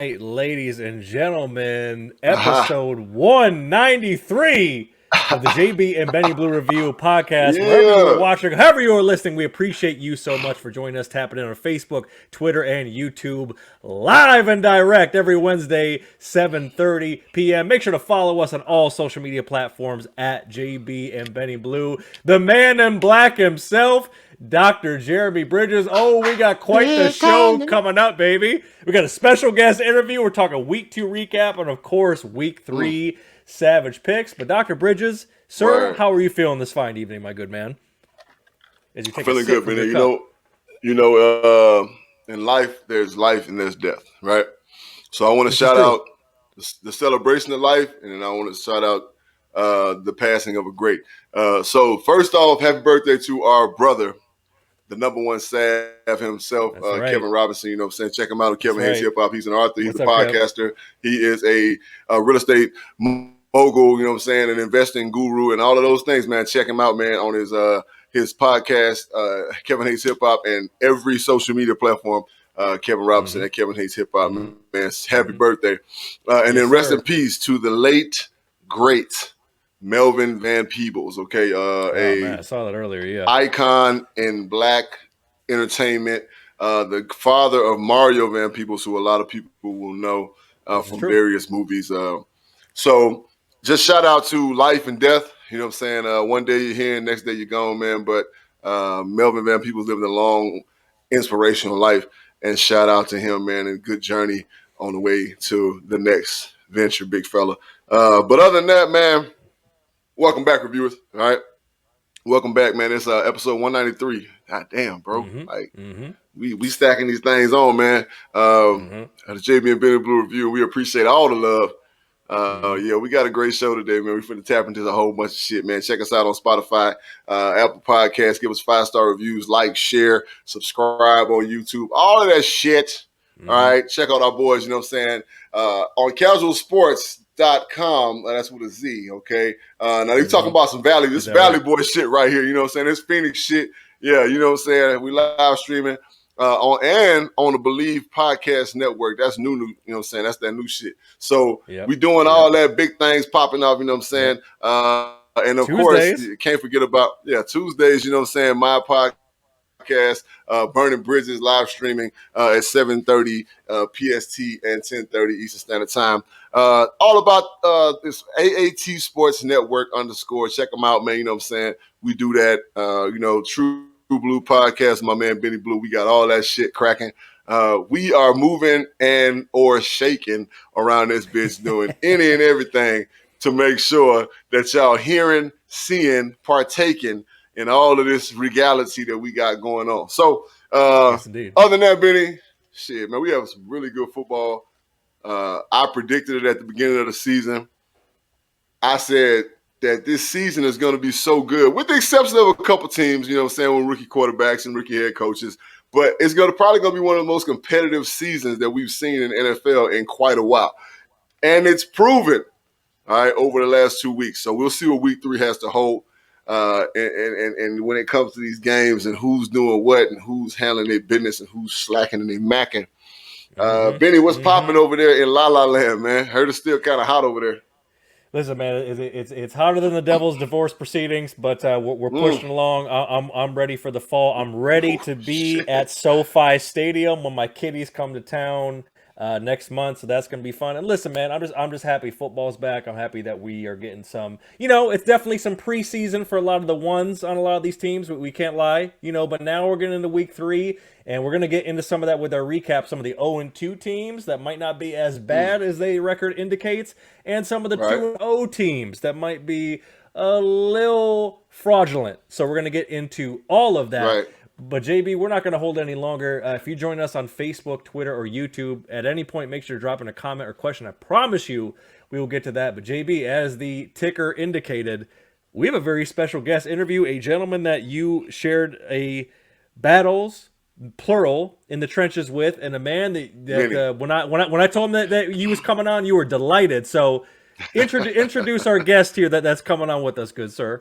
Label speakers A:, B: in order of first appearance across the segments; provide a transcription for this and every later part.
A: Ladies and gentlemen, episode 193 of the JB and Benny Blue Review podcast.
B: Yeah.
A: Wherever you're watching, however you're listening, we appreciate you so much for joining us, tapping in on Facebook, Twitter, and YouTube, live and direct every Wednesday, 7:30 p.m. Make sure to follow us on all social media platforms at JB and Benny Blue. The man in black himself, Dr. Jeremy Bridges. Oh, we got quite the show coming up, baby. We got a special guest interview. We're talking week 2 recap and, of course, week 3 Savage picks. But Dr. Bridges, sir, how are you feeling this fine evening, my good man?
B: As you take feeling good, Benny. You know, in life, there's life and there's death, right? So I want to shout out the celebration of life, and then I want to shout out the passing of a great. So first off, happy birthday to our brother, the number one sav himself, Kevin Robinson. You know what I'm saying? Check him out on Kevin Hates Hip Hop. He's an author. He's a podcaster. Kev? He is a real estate mogul, you know what I'm saying, an investing guru and all of those things, man. Check him out, man, on his podcast, Kevin Hates Hip Hop, and every social media platform, Kevin Robinson at Kevin Hates Hip Hop. Man, happy birthday. And then rest in peace to the late, great Melvin Van Peebles, okay?
A: Man, I saw that earlier, yeah.
B: Icon in black entertainment, the father of Mario Van Peebles, who a lot of people will know from various movies. So just shout out to life and death, you know what I'm saying? One day you're here, next day you're gone, man. But Melvin Van Peebles living a long, inspirational life, and shout out to him, man, and good journey on the way to the next venture, big fella. But other than that, man, welcome back, reviewers. All right, welcome back, man. It's episode 193. God damn, bro. We stacking these things on, man. The JB and Benny Blue Review. We appreciate all the love. Yeah, we got a great show today, man. We finna tap into a whole bunch of shit, man. Check us out on Spotify, Apple Podcasts. Give us 5-star reviews, like, share, subscribe on YouTube, all of that shit. All right, check out our boys. You know what I'm saying? On casualsports.com, that's with a Z, okay? Now you talking about some Valley, this Valley Boy shit right here, you know what I'm saying? This Phoenix shit, yeah, you know what I'm saying? We live streaming on the Believe Podcast Network. That's new, you know what I'm saying? That's that new shit. So we doing all that big things popping off, you know what I'm saying? And of course, you can't forget about, Tuesdays, you know what I'm saying? My podcast, Burning Bridges live streaming at 7:30 PST and 10:30 Eastern Standard Time. All about this AAT Sports Network _. Check them out, man. You know what I'm saying? We do that, True Blue Podcast, my man Benny Blue. We got all that shit cracking. We are moving and or shaking around this bitch, doing any and everything to make sure that y'all hearing, seeing, partaking in all of this regality that we got going on. So, other than that, Benny, shit, man, we have some really good football. I predicted it at the beginning of the season. I said that this season is going to be so good, with the exception of a couple teams, you know what I'm saying, with rookie quarterbacks and rookie head coaches. But it's probably going to be one of the most competitive seasons that we've seen in the NFL in quite a while. And it's proven, all right, over the last 2 weeks. So we'll see what week 3 has to hold. And when it comes to these games and who's doing what and who's handling their business and who's slacking and they macking. Benny, what's popping over there in La La Land, man? Heard it's still kind of hot over there.
A: Listen, man, it's hotter than the Devil's divorce proceedings, but we're pushing along. I'm ready for the fall. I'm ready to be at SoFi Stadium when my kiddies come to town next month, so that's gonna be fun. And listen, man, I'm just happy football's back. I'm happy that we are getting some. It's definitely some preseason for a lot of the ones on a lot of these teams. We can't lie, But now we're getting into week 3. And we're going to get into some of that with our recap, some of the 0-2 teams that might not be as bad as their record indicates, and some of the 2-0 teams that might be a little fraudulent. So we're going to get into all of that.
B: Right.
A: But JB, we're not going to hold any longer. If you join us on Facebook, Twitter, or YouTube, at any point, make sure to drop in a comment or question. I promise you we will get to that. But JB, as the ticker indicated, we have a very special guest interview, a gentleman that you shared a battles, plural, in the trenches with, and a man that when I told him that you was coming on, you were delighted. So introduce our guest here that's coming on with us, good sir.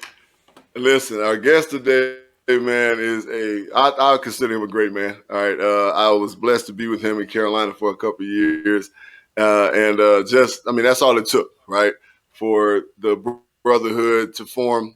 B: Listen, our guest today man I consider him a great man. All right. I was blessed to be with him in Carolina for a couple of years. That's all it took, right? For the brotherhood to form,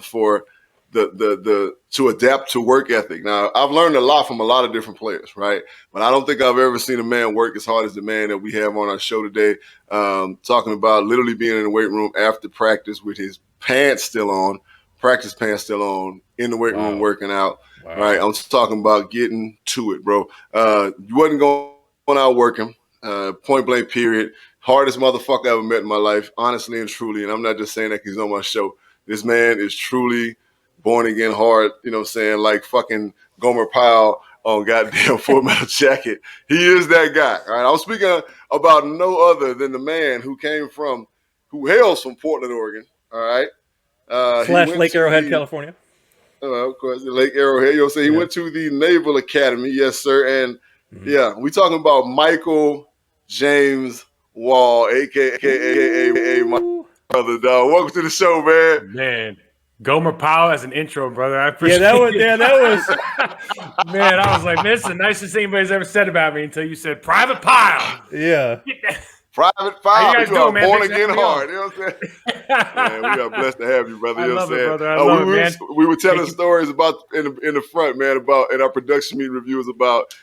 B: for the to adapt to work ethic. Now, I've learned a lot from a lot of different players, right? But I don't think I've ever seen a man work as hard as the man that we have on our show today, talking about literally being in the weight room after practice with his pants still on, practice pants still on, in the weight room working out. Wow. Right? I'm talking about getting to it, bro. You wasn't going out working, point blank period. Hardest motherfucker I ever met in my life, honestly and truly. And I'm not just saying that because he's on my show. This man is truly born again hard, you know what I'm saying, like fucking Gomer Pyle on goddamn Full Metal Jacket. He is that guy, all right? I'm speaking about no other than the man who hails from Portland, Oregon, all right?
A: / Lake Arrowhead, California.
B: Of course, Lake Arrowhead. You know what I'm saying? He went to the Naval Academy, yes, sir. And we talking about Michael James Wahle, aka my brother, dog. Welcome to the show, man.
C: Man, Gomer Pyle as an intro, brother. I appreciate
A: that was
C: man, I was like, man, this is the nicest thing anybody's ever said about me until you said Private Pyle.
A: Yeah.
B: Private Pyle,
C: you
B: are
C: man?
B: born again hard. You know what I'm saying? Man, we are blessed to have you, brother.
C: I
B: you know
C: love
B: what I'm saying?
C: Brother. I love it, man.
B: We were telling stories about in the front, man, about in our production meeting reviews about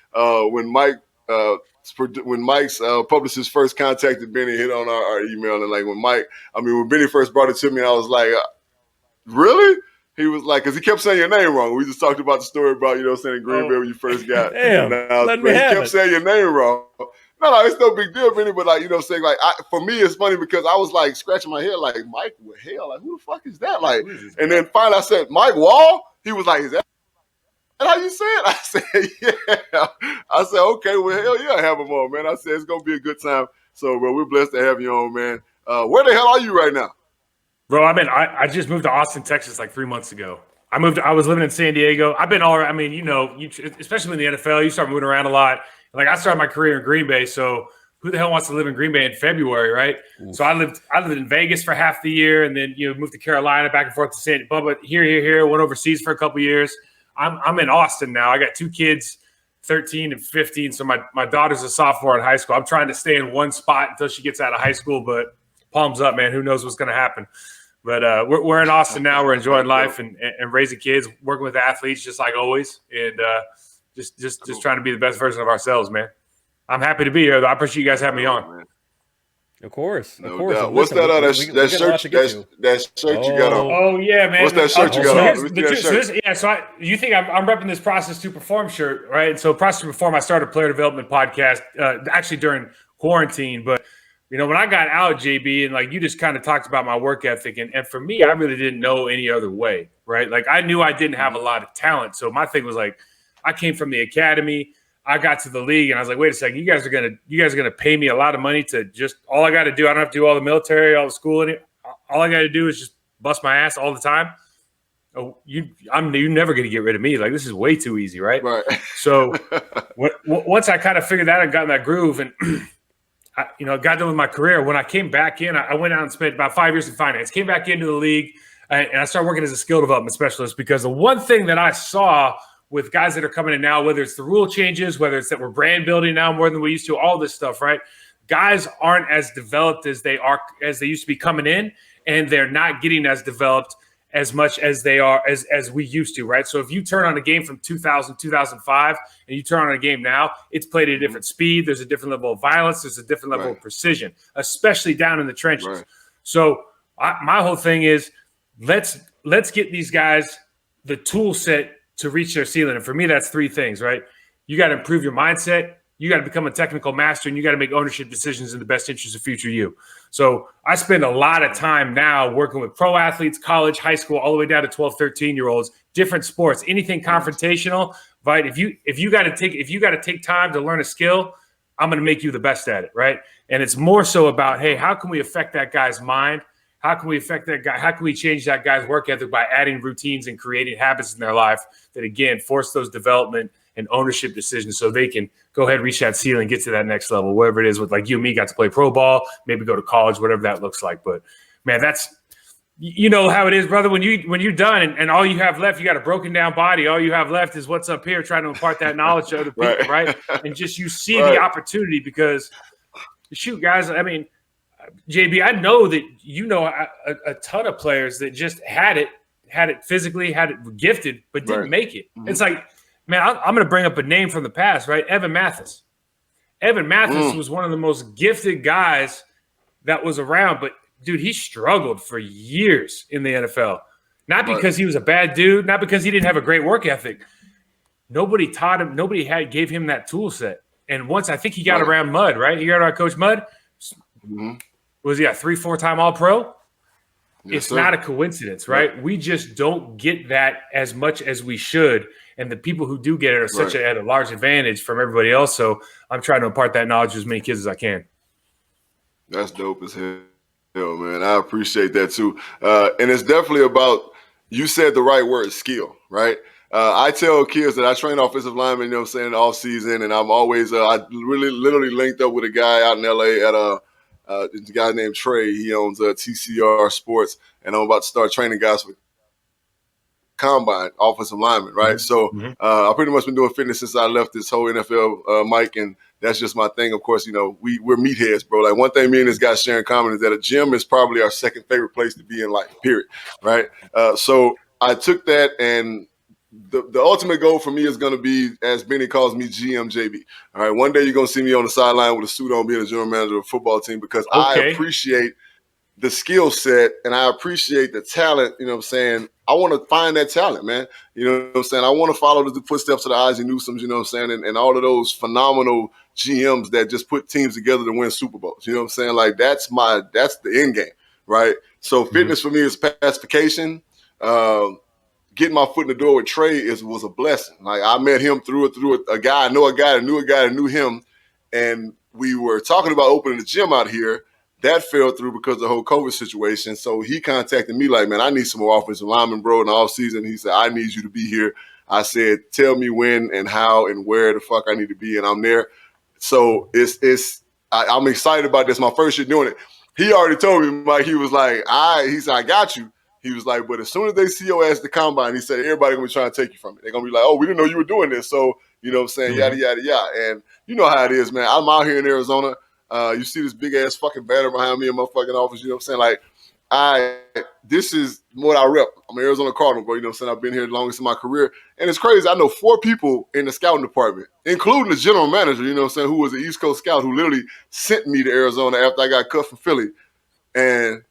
B: when Mike's publicist first contacted Benny, hit on our email, and like when Benny first brought it to me, I was like, really? He was like, because he kept saying your name wrong. We just talked about the story about, you know what I'm saying, in Green Bay when you first got.
A: Damn,
B: he kept saying your name wrong. No, it's no big deal, Benny, but like, you know what I'm saying, like, for me, it's funny because I was like scratching my head, like, Mike, what hell? Like, who the fuck is that? Like, and then finally I said, Mike Wahle? He was like, is that how you say it? I said, yeah. I said, okay, well, hell yeah, have him on, man. I said, it's going to be a good time. So, bro, we're blessed to have you on, man. Where the hell are you right now?
C: Bro, I just moved to Austin, Texas like 3 months ago. I was living in San Diego. I've been all right. I mean, especially in the NFL, you start moving around a lot. Like I started my career in Green Bay, so who the hell wants to live in Green Bay in February, right? Oof. So I lived in Vegas for half the year, and then moved to Carolina, back and forth to San Diego. But here, went overseas for a couple years. I'm in Austin now. I got 2 kids, 13 and 15. So my daughter's a sophomore in high school. I'm trying to stay in one spot until she gets out of high school, but palms up, man. Who knows what's going to happen? But we're in Austin now. We're enjoying life and raising kids, working with athletes just like always, and just trying to be the best version of ourselves, man. I'm happy to be here, though. I appreciate you guys having me on.
B: Man.
A: Of course.
B: Doubt. What's that shirt you got on?
C: Oh, yeah, man.
B: What's that shirt you got on?
C: You think I'm repping this Process to Perform shirt, right? And so Process to Perform, I started a player development podcast actually during quarantine, but when I got out, JB, and like you just kind of talked about my work ethic, and for me, I really didn't know any other way, right? Like I knew I didn't have a lot of talent, so my thing was like, I came from the academy, I got to the league, and I was like, wait a second, you guys are gonna pay me a lot of money to just all I got to do. I don't have to do all the military, all the schooling. All I got to do is just bust my ass all the time. Oh, you're never gonna get rid of me. Like this is way too easy, right?
B: Right.
C: So once I kind of figured that and got in that groove and. I got done with my career. When I came back in, I went out and spent about 5 years in finance, came back into the league, and I started working as a skill development specialist because the one thing that I saw with guys that are coming in now, whether it's the rule changes, whether it's that we're brand building now more than we used to, all this stuff, right? Guys aren't as developed as they used to be coming in, and they're not getting as developed as much as they are as we used to, right? So if you turn on a game from 2000, 2005, and you turn on a game now, it's played at a different speed. There's a different level of violence. There's a different level of precision, especially down in the trenches. Right. So my whole thing is let's get these guys the tool set to reach their ceiling. And for me, that's 3 things, right? You got to improve your mindset. You got to become a technical master, and you got to make ownership decisions in the best interest of future you. So I spend a lot of time now working with pro athletes, college, high school, all the way down to 12, 13-year-olds, different sports, anything confrontational. Right? If you got to take time to learn a skill, I'm going to make you the best at it, right? And it's more so about, hey, how can we affect that guy's mind? How can we affect that guy? How can we change that guy's work ethic by adding routines and creating habits in their life that, again, force those development and ownership decisions so they can go ahead, reach that ceiling, get to that next level, whatever it is with like you and me got to play pro ball, maybe go to college, whatever that looks like. But man, you know how it is, brother. When you're done and all you have left, you got a broken down body. All you have left is what's up here, trying to impart that knowledge to other people, right? And just you see the opportunity because, shoot, guys. I mean, JB, I know that you know a ton of players that just had it physically, had it gifted, but didn't make it. It's like, man, I'm going to bring up a name from the past, right? Evan Mathis. Evan Mathis was one of the most gifted guys that was around, but dude, he struggled for years in the NFL. Not because he was a bad dude, not because he didn't have a great work ethic. Nobody taught him, gave him that tool set. And once I think he got around Mud, right? He got around Coach Mud. Was he a 3-4-time All-Pro? It's not a coincidence, right? We just don't get that as much as we should. And the people who do get it are at a large advantage from everybody else. So I'm trying to impart that knowledge to as many kids as I can.
B: That's dope as hell, man. I appreciate that too. And it's definitely about, you said the right word, skill, right? I tell kids that I train offensive linemen, you know what I'm saying, all season. And I'm always, I literally linked up with a guy out in LA at a guy named Trey. He owns TCR Sports. And I'm about to start training guys for combine offensive lineman, right? So I pretty much been doing fitness since I left this whole NFL mic, and that's just my thing. Of course, you know, we're meatheads, bro. Like, one thing me and this guy share in common is that a gym is probably our second favorite place to be in life, period, right? So I took that, and the ultimate goal for me is going to be, as Benny calls me, GMJB. All right, one day you're going to see me on the sideline with a suit on being a general manager of a football team, because I appreciate the skill set and I appreciate the talent. You know what I'm saying? I want to find that talent, man. You know what I'm saying? I want to follow the footsteps of the Ozzie Newsomes, you know what I'm saying? And all of those phenomenal GMs that just put teams together to win Super Bowls. You know what I'm saying? Like, that's the end game, right? So fitness for me is pacification. Getting my foot in the door with Trey was a blessing. Like, I met him through a guy. I know a guy that knew a guy that knew him. And we were talking about opening the gym out here. That fell through because of the whole COVID situation. So he contacted me like, man, I need some more offensive linemen, bro, in the offseason. He said, I need you to be here. I said, tell me when and how and where the fuck I need to be, and I'm there. So I'm excited about this. My first year doing it. He already told me, Mike, he was like, he said, I got you. He was like, but as soon as they see your ass at the combine, he said, everybody gonna be trying to take you from it. They're gonna be like, oh, we didn't know you were doing this. So, you know what I'm saying, yada, yada, yada. And you know how it is, man. I'm out here in Arizona. You see this big ass fucking banner behind me in my fucking office. You know what I'm saying? Like, this is what I rep. I'm an Arizona Cardinal, bro. You know what I'm saying? I've been here the longest in my career. And it's crazy. I know 4 people in the scouting department, including the general manager, you know what I'm saying, who was an East Coast scout, who literally sent me to Arizona after I got cut from Philly. And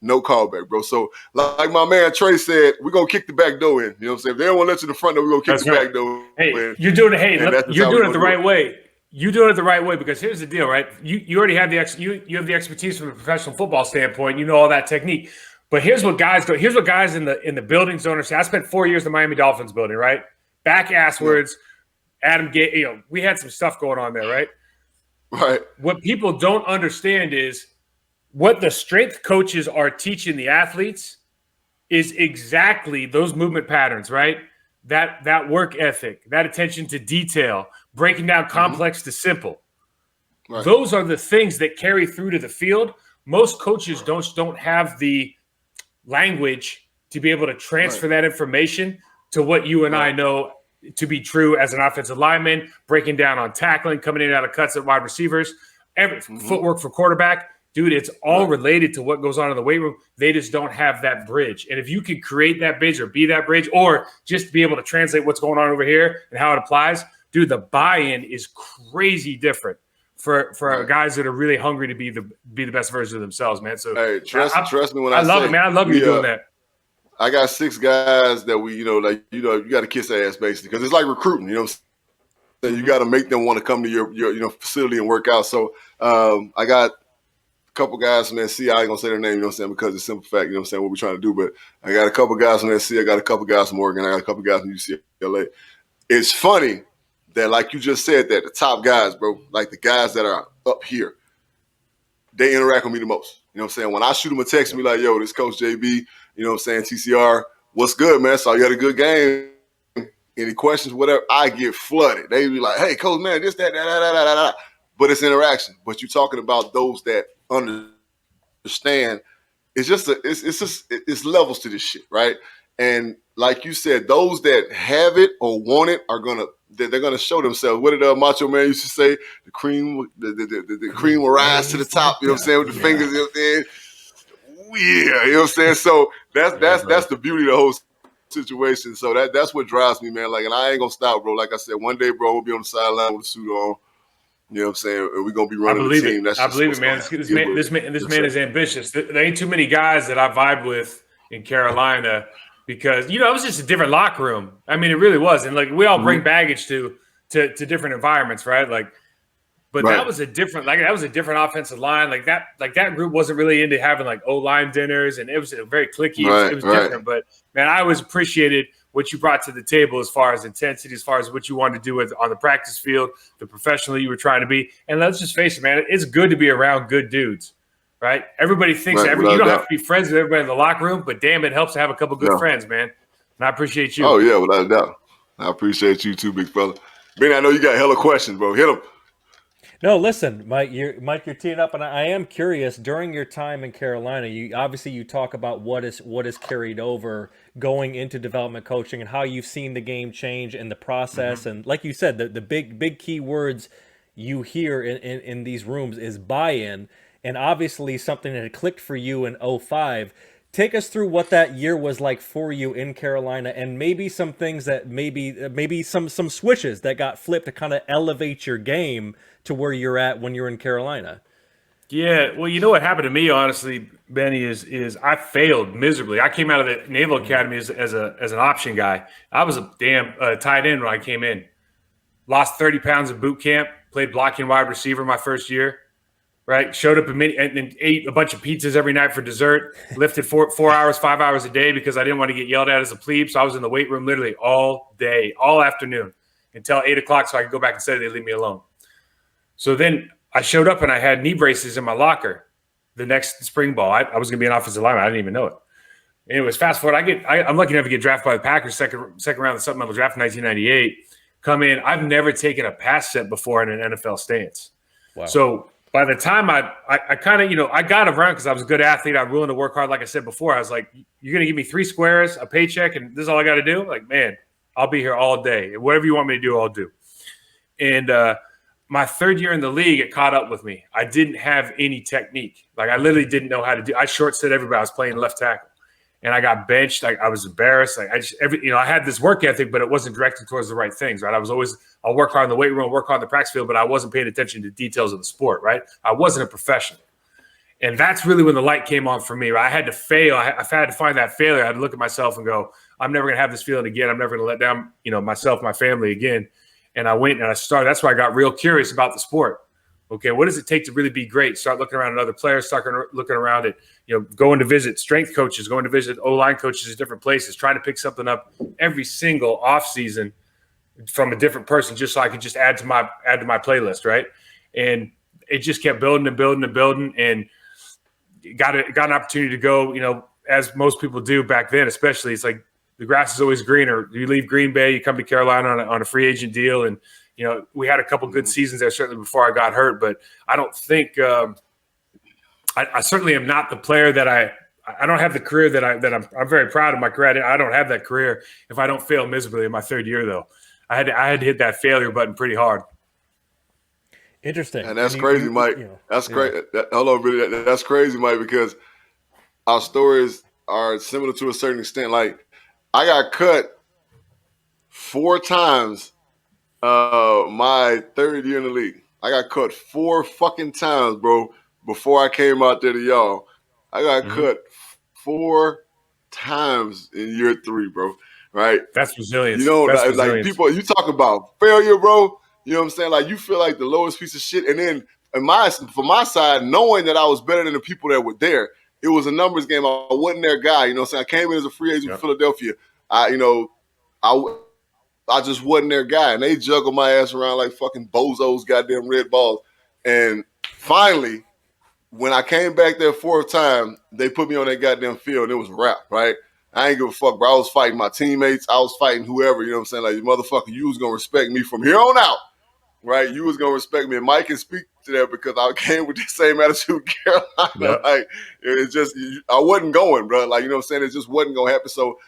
B: no callback, bro. So, like my man Trey said, we're going to kick the back door in. You know what I'm saying? If they don't want to let you in the front door, we're going to kick the back door in.
C: You're doing it. You're doing it the right way. You doing it the right way, because here's the deal, right? You already have you have the expertise from a professional football standpoint. You know all that technique. But here's what guys do. Here's what guys in the buildings don't understand. I spent 4 years in the Miami Dolphins building, right? Back asswards, Adam Gate. You know, we had some stuff going on there, right?
B: Right.
C: What people don't understand is what the strength coaches are teaching the athletes is exactly those movement patterns, right? That work ethic, that attention to detail, breaking down complex to simple. Right. Those are the things that carry through to the field. Most coaches don't have the language to be able to transfer that information to what you and I know to be true as an offensive lineman, breaking down on tackling, coming in and out of cuts at wide receivers, footwork for quarterback. Dude, it's all related to what goes on in the weight room. They just don't have that bridge. And if you can create that bridge or be that bridge, or just be able to translate what's going on over here and how it applies, dude, the buy-in is crazy different for guys that are really hungry to be the best version of themselves, man. So
B: hey, trust me when I
C: love it, man. I love you doing that.
B: I got 6 guys that you got to kiss ass basically, because it's like recruiting. You know what I'm saying? You got to make them want to come to your facility and work out. So I got couple guys from SC. I ain't gonna say their name, you know what I'm saying, because it's simple fact, you know what I'm saying, what we're trying to do. But I got a couple guys from SC, I got a couple guys from Oregon, I got a couple guys from UCLA. It's funny that, like you just said, that the top guys, bro, like the guys that are up here, they interact with me the most. You know what I'm saying? When I shoot them a text and be like, yo, this Coach JB, you know what I'm saying, TCR, what's good, man? Saw you had a good game. Any questions, whatever, I get flooded. They be like, hey, Coach, man, this, that. But it's interaction. But you're talking about those that understand it's levels to this shit, right? And like you said, those that have it or want it are they're gonna show themselves. What did Macho Man used to say? The cream will rise to the top. You know what I'm saying? With the fingers, you know what I'm saying? Yeah, you know what I'm saying. So that's the beauty of the whole situation. So that's what drives me, man. Like, and I ain't gonna stop, bro. Like I said, one day, bro, we'll be on the sideline with a suit on. You know what I'm saying? And we're gonna be running the team.
C: I believe it, man. This man is ambitious. There ain't too many guys that I vibe with in Carolina because it was just a different locker room. I mean, it really was, and like we all bring baggage to different environments, right? Like, but that was a different offensive line. Like that group wasn't really into having like O-line dinners, and it was very cliquey. It was different, but man, I always appreciated what you brought to the table as far as intensity, as far as what you wanted to do on the practice field, the professional you were trying to be. And let's just face it, man, it's good to be around good dudes, right? Everybody thinks you don't have to be friends with everybody in the locker room, but damn, it helps to have a couple good friends, man. And I appreciate you.
B: Oh, yeah, without a doubt. I appreciate you too, big fella. Ben, I know you got hella questions, bro. Hit them.
A: No, listen, Mike, you're teeing up, and I am curious. During your time in Carolina, you talk about what is carried over going into development coaching and how you've seen the game change in the process. And like you said, the big key words you hear in these rooms is buy-in, and obviously something that had clicked for you in 2005. Take us through what that year was like for you in Carolina, and maybe some things that maybe some switches that got flipped to kind of elevate your game to where you're at when you're in Carolina.
C: Yeah, well, you know what happened to me, honestly, Benny, is I failed miserably. I came out of the Naval Academy as an option guy. I was a damn tight end when I came in. Lost 30 pounds in boot camp. Played blocking wide receiver my first year. Right, showed up and ate a bunch of pizzas every night for dessert. Lifted 4 hours, 5 hours a day because I didn't want to get yelled at as a plebe. So I was in the weight room literally all day, all afternoon until 8 o'clock, so I could go back and say they leave me alone. So then I showed up and I had knee braces in my locker the next spring ball. I was going to be an offensive lineman. I didn't even know it. Anyways, fast forward, I'm lucky enough to get drafted by the Packers second round of the supplemental draft in 1998. Come in, I've never taken a pass set before in an NFL stance.
A: Wow.
C: So by the time I kind of, I got around because I was a good athlete. I'm willing to work hard. Like I said before, I was like, you're going to give me 3 squares, a paycheck, and this is all I got to do? Like, man, I'll be here all day. Whatever you want me to do, I'll do. And my third year in the league, it caught up with me. I didn't have any technique. Like, I literally didn't know how to do. I short-set everybody. I was playing left tackle. And I got benched. I was embarrassed. Like, I had this work ethic, but it wasn't directed towards the right things, right? I'll work hard in the weight room, work hard in the practice field, but I wasn't paying attention to details of the sport, right? I wasn't a professional. And that's really when the light came on for me, right? I had to fail. I had to find that failure. I had to look at myself and go, I'm never going to have this feeling again. I'm never going to let down, myself, my family again. And I went and I started. That's why I got real curious about the sport. Okay, what does it take to really be great? Start looking around at other players, start looking around at, going to visit strength coaches, going to visit O-line coaches at different places, trying to pick something up every single off season from a different person, just so I could just add to my playlist, right? And it just kept building and building and building, and got an opportunity to go, as most people do back then, especially. It's like the grass is always greener. You leave Green Bay, you come to Carolina on a free agent deal, and we had a couple good seasons there certainly before I got hurt, but I don't think I certainly am not the player that I don't have the career that I'm very proud of my career. I don't have that career if I don't fail miserably in my third year, though. I had to hit that failure button pretty hard.
A: Interesting.
B: And that's crazy, Mike. That's great. Hold on, really. That's crazy, Mike, because our stories are similar to a certain extent. Like, I got cut 4 times my third year in the league. I got cut 4 fucking times, bro, before I came out there to y'all. I got cut 4 times in year 3, bro. Right? That's resilience. Like people, you talk about failure, bro. You know what I'm saying? Like, you feel like the lowest piece of shit. And then from my side, knowing that I was better than the people that were there, it was a numbers game. I wasn't their guy. You know what I'm saying? I came in as a free agent from Philadelphia. I just wasn't their guy. And they juggled my ass around like fucking bozos, goddamn red balls. And finally, when I came back there 4th time, they put me on that goddamn field, and it was a wrap, right? I ain't give a fuck, bro. I was fighting my teammates. I was fighting whoever, you know what I'm saying? Like, motherfucker, you was going to respect me from here on out. right, you was gonna respect me. And Mike can speak to that because I came with the same attitude Carolina.
C: Yep.
B: Like it's just I wasn't going, bro. Like, you know what I'm saying? It just wasn't gonna happen. So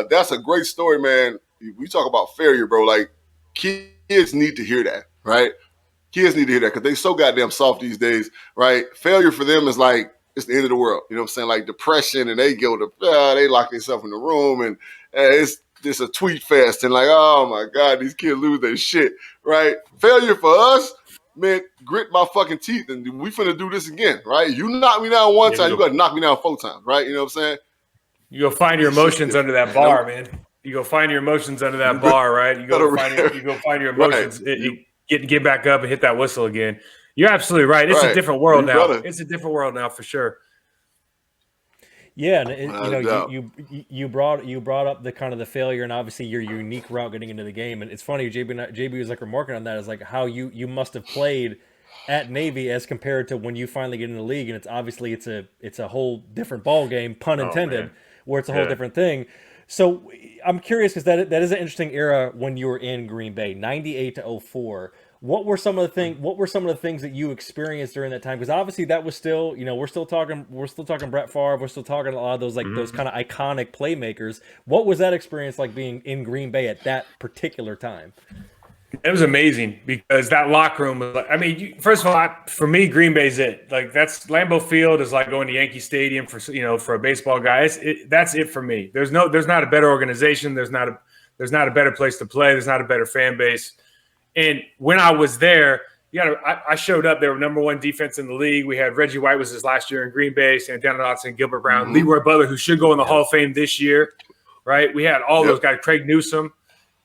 B: that's a great story, man. We talk about failure, bro. Like kids need to hear that, right? Kids need to hear that because they so goddamn soft these days, right? Failure for them is like it's the end of the world. You know what I'm saying? Like depression, and they go to they lock themselves in the room, and it's just a tweet fest, and like, oh my God, these kids lose their shit, right? Failure for us meant grit my fucking teeth, and we finna do this again, right? You knock me down one time, you got to knock me down 4 times, right? You know what I'm saying?
C: You go find your emotions under that bar, man. You go find your emotions under that bar, right? You go find your emotions. Right. Get back up and hit that whistle again. You're absolutely right. It's a different world now. Brother. It's a different world now for sure.
A: Yeah, and you brought up the kind of the failure and obviously your unique route getting into the game, and it's funny. JB was like remarking on that is like how you must have played at Navy as compared to when you finally get in the league, and it's obviously it's a whole different ball game, pun intended, where it's a whole different thing. So I'm curious because that is an interesting era when you were in Green Bay, 98 to 04. What were some of the things that you experienced during that time? Because obviously that was still, we're still talking Brett Favre, we're still talking a lot of those those kind of iconic playmakers. What was that experience like being in Green Bay at that particular time?
C: It was amazing because that locker room was like, I mean, first of all, for me, Green Bay's it. Like that's Lambeau Field is like going to Yankee Stadium for a baseball guy. That's it for me. There's not a better organization. There's not a better place to play. There's not a better fan base. And when I was there, I showed up. They were #1 defense in the league. We had Reggie White was his last year in Green Bay, Santana Dotson, Gilbert Brown, Leroy Butler, who should go in the Hall of Fame this year, right? We had all those guys, Craig Newsome.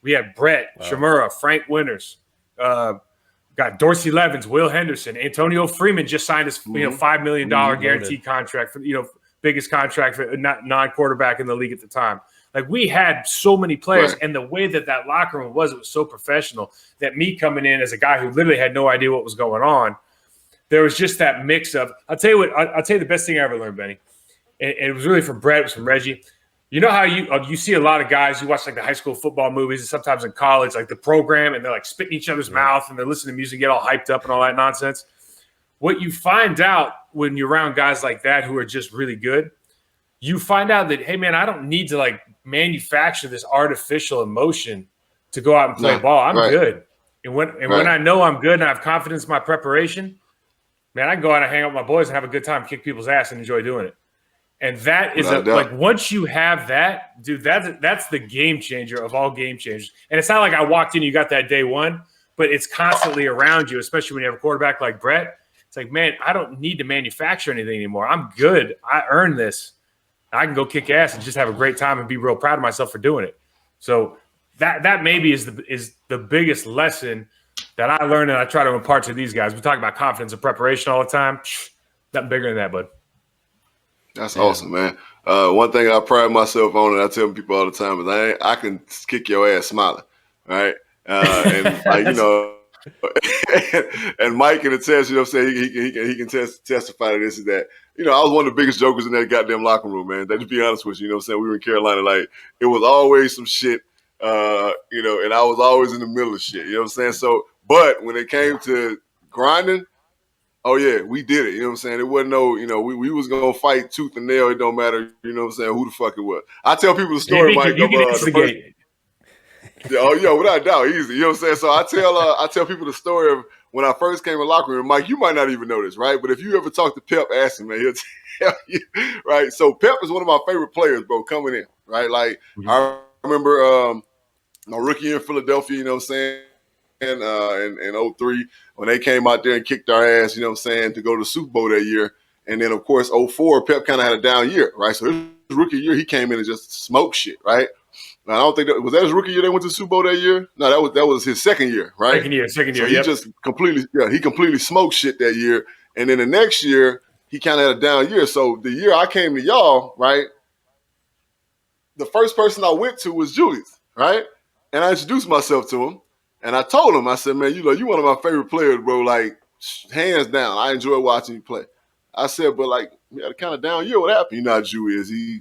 C: We had Brett, Shimura, Frank Winters, got Dorsey Levens, Will Henderson, Antonio Freeman just signed his $5 million guaranteed contract for biggest contract for non-quarterback in the league at the time. Like we had so many players, and the way that locker room was, it was so professional that me coming in as a guy who literally had no idea what was going on, there was just that mix of. I'll tell you the best thing I ever learned, Benny, and it was really from Brett, it was from Reggie. You know how you see a lot of guys, you watch like the high school football movies and sometimes in college, like the program, and they're like spitting each other's mouth and they're listening to music, get all hyped up and all that nonsense. What you find out when you're around guys like that who are just really good, you find out that, hey, man, I don't need to like manufacture this artificial emotion to go out and play ball. I'm good. And when I know I'm good and I have confidence in my preparation, man, I can go out and hang out with my boys and have a good time, kick people's ass and enjoy doing it. And that is like once you have that, dude, that's the game changer of all game changers. And it's not like I walked in, you got that day one, but it's constantly around you, especially when you have a quarterback like Brett. It's like, man, I don't need to manufacture anything anymore. I'm good. I earned this. I can go kick ass and just have a great time and be real proud of myself for doing it. So that maybe is the biggest lesson that I learned and I try to impart to these guys. We talk about confidence and preparation all the time. Nothing bigger than that, bud.
B: That's awesome, man. One thing I pride myself on, and I tell people all the time, is I can kick your ass smiling, right? And like and Mike can attest, you know what I'm saying? He can testify to this, is that, I was one of the biggest jokers in that goddamn locker room, man. To be honest with you, you know what I'm saying? We were in Carolina, like it was always some shit, and I was always in the middle of shit, you know what I'm saying? So, but when it came to grinding, oh yeah, we did it. You know what I'm saying? It wasn't we was gonna fight tooth and nail. It don't matter. You know what I'm saying? Who the fuck it was? I tell people the story, Mike.
C: You can instigate.
B: Without a doubt, easy. You know what I'm saying? So I tell people the story of when I first came in the locker room. Mike, you might not even know this, right? But if you ever talk to Pep, ask him, man, he'll tell you, right? So Pep is one of my favorite players, bro, coming in, right? Like I remember my rookie year in Philadelphia. You know what I'm saying? In 03 when they came out there and kicked our ass, you know what I'm saying, to go to the Super Bowl that year. And then, of course, 04, Pep kind of had a down year, right? So his rookie year, he came in and just smoked shit, right? Now, I don't think was that his rookie year they went to the Super Bowl that year? No, that was his second year, right?
C: Second year,
B: so
C: he
B: just completely smoked shit that year. And then the next year, he kind of had a down year. So the year I came to y'all, right, the first person I went to was Julius, right? And I introduced myself to him. And I told him, I said, man, you one of my favorite players, bro. Like, hands down. I enjoy watching you play. I said, but like, you had a kind of down year. What happened? You know how Jew is. He,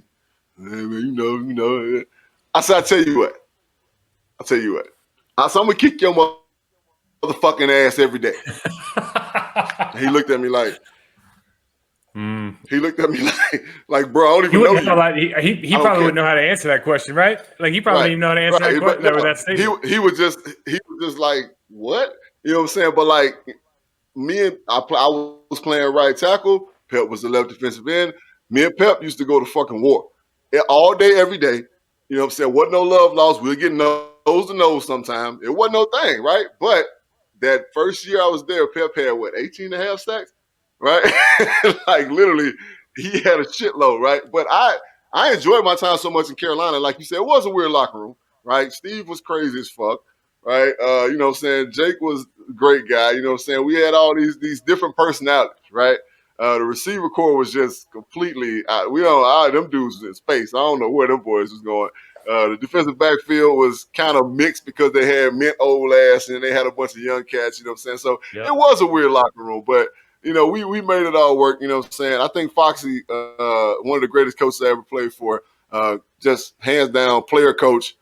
B: man, you know. I said, I'll tell you what. I said, I'm going to kick your motherfucking ass every day. He looked at me like, bro, I don't even know you.
C: He probably wouldn't know how to answer that question, right? Like he probably didn't even know how to answer that question. That statement.
B: He was just like, what? You know what I'm saying? But like I was playing right tackle. Pep was the left defensive end. Me and Pep used to go to fucking war all day, every day. You know what I'm saying? Wasn't no love lost. We were getting nose to nose sometimes. It wasn't no thing, right? But that first year I was there, Pep had 18 and a half sacks, right? Like literally, he had a shitload, right? But I enjoyed my time so much in Carolina. Like you said, it was a weird locker room, right? Steve was crazy as fuck, right? You know what I'm saying? Jake was a great guy. You know what I'm saying? We had all these different personalities, right? The receiver core was just completely them dudes was in space. I don't know where them boys was going. The defensive backfield was kind of mixed because they had mint old ass and they had a bunch of young cats, you know what I'm saying? So It was a weird locker room, but you know, we made it all work, you know what I'm saying? I think Foxy, one of the greatest coaches I ever played for, just hands down player coach,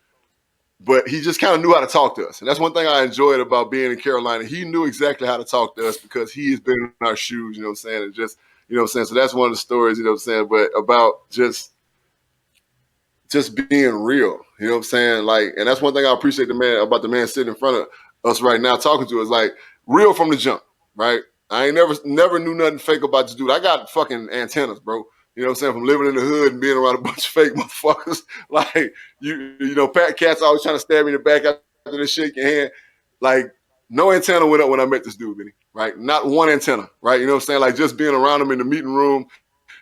B: but he just kind of knew how to talk to us. And that's one thing I enjoyed about being in Carolina. He knew exactly how to talk to us because he has been in our shoes, you know what I'm saying? And just, you know what I'm saying? So that's one of the stories, you know what I'm saying? But about just being real, you know what I'm saying? Like, and that's one thing I appreciate the man sitting in front of us right now talking to us, like real from the jump, right? I ain't never knew nothing fake about this dude. I got fucking antennas, bro. You know what I'm saying? From living in the hood and being around a bunch of fake motherfuckers. Like, you know, Pat Cat's always trying to stab me in the back after they shake your hand. Like, no antenna went up when I met this dude, Vinny, right? Not one antenna, right? You know what I'm saying? Like, just being around him in the meeting room,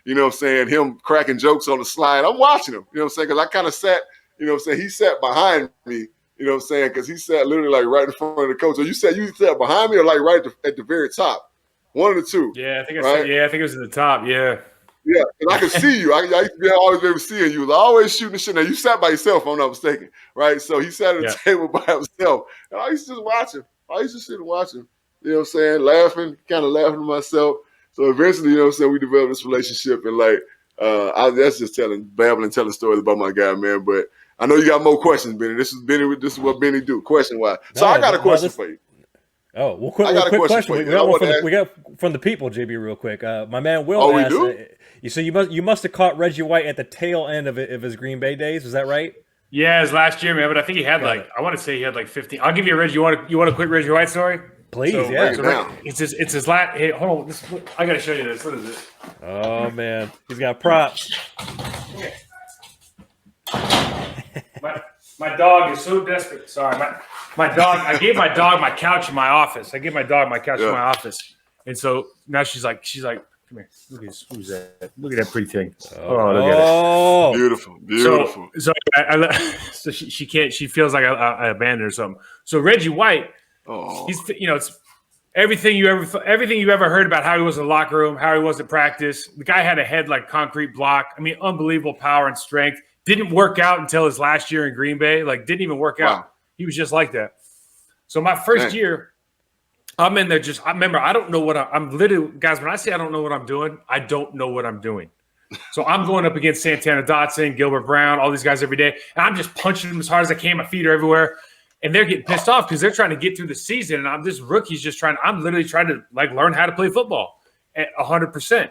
B: you know what I'm saying? Him cracking jokes on the slide. I'm watching him, you know what I'm saying? Because I kind of sat, you know what I'm saying? He sat behind me, you know what I'm saying? Because he sat literally like right in front of the coach. So you sat behind me or like right at the very top? One of the two.
C: Yeah, I think it was at the top. Yeah.
B: Yeah, and I could see you. I used to be always able to see you. Was always shooting the shit. Now you sat by yourself, if I'm not mistaken, right? So he sat at the table by himself, and I used to just watch him. I used to sit and watch him. You know what I'm saying? Laughing, kind of laughing to myself. So eventually, you know what I'm saying, we developed this relationship, and like that's just telling stories about my guy, man. But I know you got more questions, Benny. This is what Benny do, question wise. So I got a question for you.
A: Oh, well, quick question. We got from the people, JB, real quick. My man Will asked, so you must have caught Reggie White at the tail end of his Green Bay days. Is that right?
C: Yeah, his last year, man. But I think he had I want to say he had 15. I'll give you a Reggie. You want a quick Reggie White story?
A: Please, yeah.
C: It's his last. Hey, hold on. I got to show you this. What is it?
A: Oh man, he's got props.
C: My dog is so desperate. Sorry, my dog. I gave my dog my couch in my office. In my office, and so now she's like, come here. Look at this. Who's that? Look at that pretty thing. Oh, look at it.
B: Beautiful.
C: So she can't. She feels like I abandoned her or something. So Reggie White, he's it's everything you ever heard about how he was in the locker room, how he was at practice. The guy had a head like concrete block. I mean, unbelievable power and strength. Didn't work out until his last year in Green Bay. Like, didn't even work out. He was just like that. So my first year, I'm in there I remember, I don't know what I'm literally, guys, when I say I don't know what I'm doing, I don't know what I'm doing. So I'm going up against Santana Dotson, Gilbert Brown, all these guys every day. And I'm just punching them as hard as I can. My feet are everywhere. And they're getting pissed off because they're trying to get through the season. And this rookie's I'm literally trying to learn how to play football at 100%.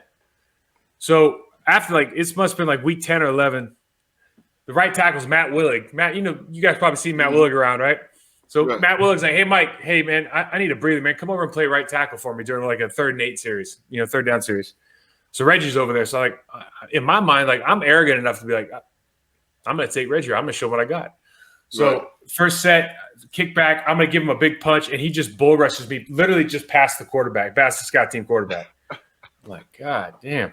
C: So after it must have been week 10 or 11, the right tackle's Matt Willig. Matt, you guys probably seen Matt Willig around, right? So Matt Willig's like, hey, Mike, hey, man, I need a breather, man. Come over and play right tackle for me during a 3rd and 8 series, third down series. So Reggie's over there. So in my mind, I'm arrogant enough to be like, I'm going to take Reggie. I'm going to show what I got. So first set, kick back, I'm going to give him a big punch, and he just bull rushes me, literally just past the scout team quarterback. I'm like, God damn.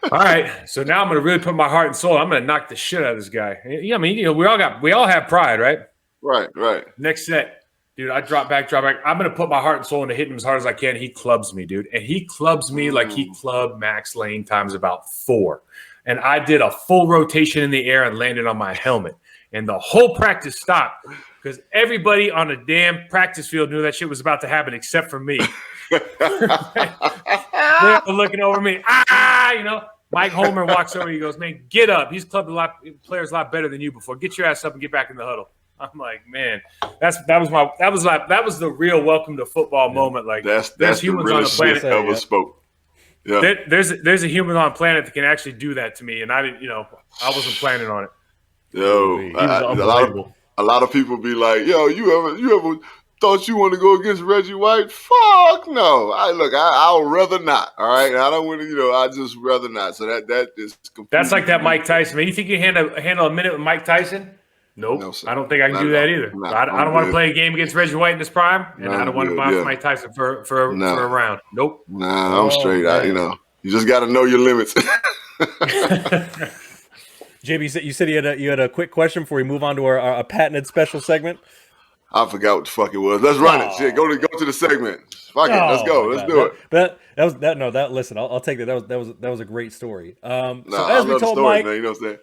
C: All right, so now I'm going to really put my heart and soul. I'm going to knock the shit out of this guy. I mean, we all have pride, right?
B: Right.
C: Next set, dude, I drop back. I'm going to put my heart and soul into hitting him as hard as I can. He clubs me, dude, and he clubs me like he clubbed Max Lane times about 4. And I did a full rotation in the air and landed on my helmet. And the whole practice stopped because everybody on the damn practice field knew that shit was about to happen except for me. They're looking over me. Mike Holmgren walks over. He goes, man, get up. He's clubbed players a lot better than you before. Get your ass up and get back in the huddle. I'm like, man, that was the real welcome to football moment. Like
B: that's
C: humans
B: the
C: on the
B: realest
C: planet
B: shit ever spoke. Yeah.
C: There's a human on the planet that can actually do that to me, and I didn't, I wasn't planning on it.
B: Yo,
C: He was unbelievable.
B: A lot of people be like, yo, you ever thought you want to go against Reggie White? Fuck no. I'll rather not. All right. I don't want to, I just rather not. So that is completely.
C: That's like that Mike Tyson. Man, you think you can handle a minute with Mike Tyson? Nope. No, I don't think I can do that either. I don't want to play a game against Reggie White in his prime, and I don't want to box Mike Tyson for a round. Nope.
B: Nah, I'm straight. You just got to know your limits.
A: JB, you said you had a quick question before we move on to our patented special segment.
B: I forgot what the fuck it was. Let's run it. Shit, go to the segment. Fuck it. Let's go. Let's do it.
A: But listen, I'll take that. That was a great story. So
B: as we told Mike, man, you know what I'm saying?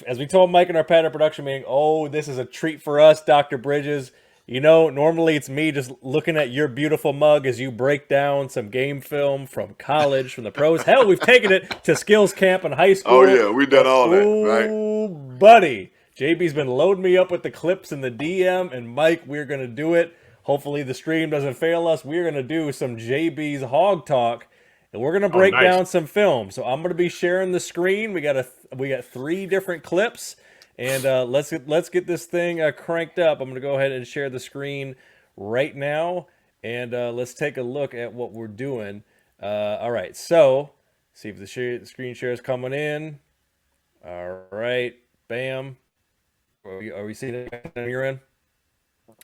A: As we told Mike in our patented production meeting, this is a treat for us, Dr. Bridges. Normally it's me just looking at your beautiful mug as you break down some game film from college, from the pros. Hell, we've taken it to skills camp in high school.
B: Oh, yeah, we've done all that, right?
A: Oh, buddy. JB's been loading me up with the clips in the DM, and Mike, we're going to do it. Hopefully the stream doesn't fail us. We're going to do some JB's Hog Talk, and we're going to break down some film. So I'm going to be sharing the screen. We got 3 different clips. And let's get this thing cranked up. I'm going to go ahead and share the screen right now. And let's take a look at what we're doing. All right. So see if the screen share is coming in. All right. Bam. Are we seeing it on your end?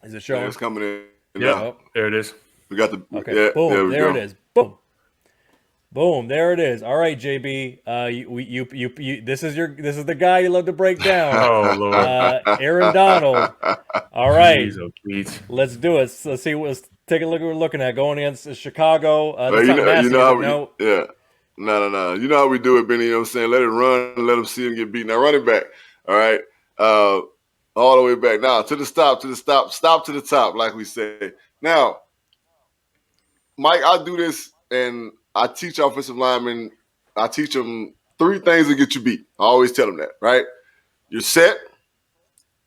A: Is it showing?
B: Yeah, it's coming in.
C: Yeah. There it is.
B: We got the.
A: Okay.
B: Yeah,
A: boom. There
B: it
A: is. Boom. Boom, there it is. All right, JB. This is the guy you love to break down.
C: Oh Lord.
A: Aaron Donald. All right.
C: Jeez.
A: Let's do it. Let's see. Let's take a look at what we're looking at. Going against Chicago.
B: No. You know how we do it, Benny. You know what I'm saying? Let it run and let them see him get beat. Now run it back. All right. All the way back. Now to the stop to the top, like we say. Now, Mike, I do this and I teach offensive linemen, I teach them 3 things that get you beat. I always tell them that, right? You're set,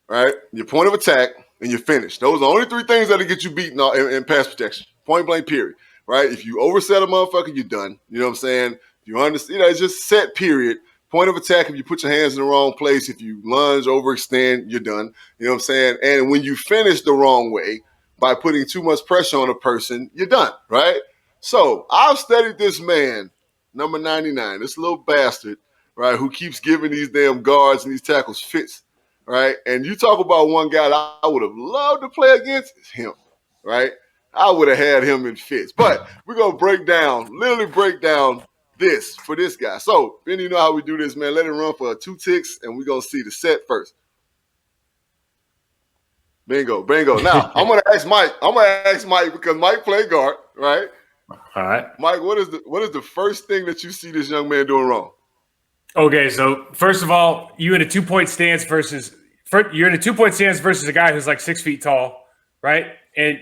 B: right? Your point of attack, and your finish. Those are the only 3 things that'll get you beat in pass protection. Point blank, period. Right? If you overset a motherfucker, you're done. You know what I'm saying? You understand? It's just set, period. Point of attack, if you put your hands in the wrong place, if you lunge, overextend, you're done. You know what I'm saying? And when you finish the wrong way, by putting too much pressure on a person, you're done, right? So I've studied this man, number 99, this little bastard, right, who keeps giving these damn guards and these tackles fits, right? And you talk about one guy that I would have loved to play against, it's him, right? I would have had him in fits. But we're going to literally break down this for this guy. So, Benny, you know how we do this, man. Let it run for 2 ticks, and we're going to see the set first. Bingo. Now, I'm going to ask Mike because Mike played guard, right?
C: All right,
B: Mike. What is the first thing that you see this young man doing wrong?
C: Okay, so first of all, you're in a 2-point stance versus a guy who's like 6 feet tall, right? And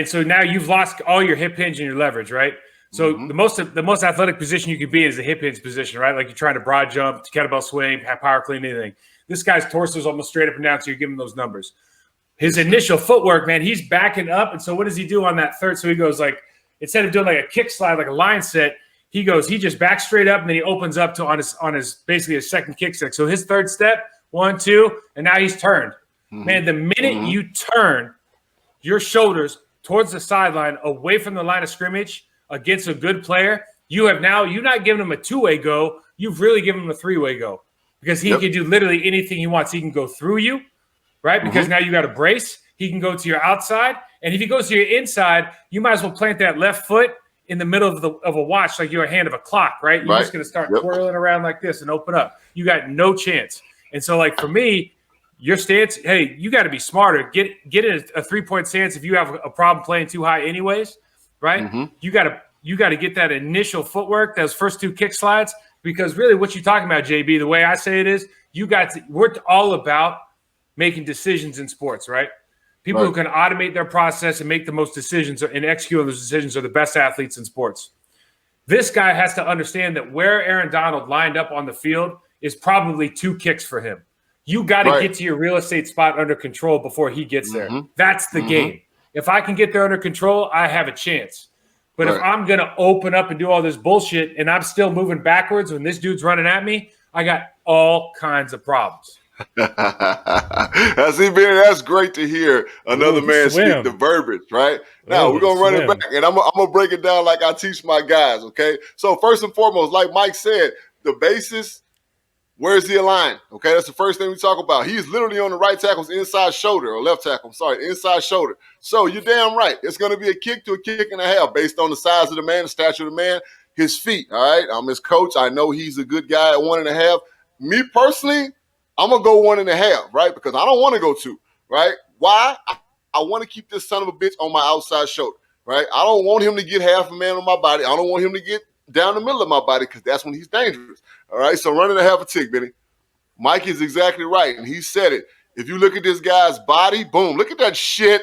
C: so now you've lost all your hip hinge and your leverage, right? So the most athletic position you could be is a hip hinge position, right? Like you're trying to broad jump, kettlebell swing, power clean, anything. This guy's torso is almost straight up and down, so you're giving those numbers. His initial footwork, man, he's backing up, and so what does he do on that third? So he goes like, instead of doing like a kick slide, like a line set, he just backs straight up and then he opens up to on his basically his second kick set. So his third step, 1, 2, and now he's turned. Man, the minute you turn your shoulders towards the sideline, away from the line of scrimmage against a good player, you're not giving him a 2-way go. You've really given him a 3-way go because he can do literally anything he wants. He can go through you, right? Because now you got a brace. He can go to your outside. And if he goes to your inside, you might as well plant that left foot in the middle of a watch like you're a hand of a clock, right? You're just going to start twirling around like this and open up. You got no chance. And so, like, for me, your stance, hey, you got to be smarter. Get in a 3-point stance if you have a problem playing too high anyways, right? You got to get that initial footwork, those first 2 kick slides, because really what you're talking about, JB, the way I say it is we're all about making decisions in sports, right? People who can automate their process and make the most decisions and execute on those decisions are the best athletes in sports. This guy has to understand that where Aaron Donald lined up on the field is probably 2 kicks for him. You got to get to your real estate spot under control before he gets there. That's the game. If I can get there under control, I have a chance. But if I'm going to open up and do all this bullshit and I'm still moving backwards when this dude's running at me, I got all kinds of problems.
B: That's great to hear another man speak the verbiage, right? Now we're going to run it back, and I'm going to break it down like I teach my guys, okay? So first and foremost, like Mike said, the basis, where's he aligned? Okay, that's the first thing we talk about. He is literally on the right tackle's inside shoulder, or left tackle, I'm sorry, inside shoulder. So you're damn right. It's going to be a kick to a kick and a half based on the size of the man, the stature of the man, his feet, all right? I'm his coach. I know he's a good guy at 1.5. Me personally, I'm going to go 1.5, right? Because I don't want to go 2, right? Why? I want to keep this son of a bitch on my outside shoulder, right? I don't want him to get half a man on my body. I don't want him to get down the middle of my body because that's when he's dangerous, all right? So 1.5 a tick, Benny. Mike is exactly right, and he said it. If you look at this guy's body, boom, look at that shit.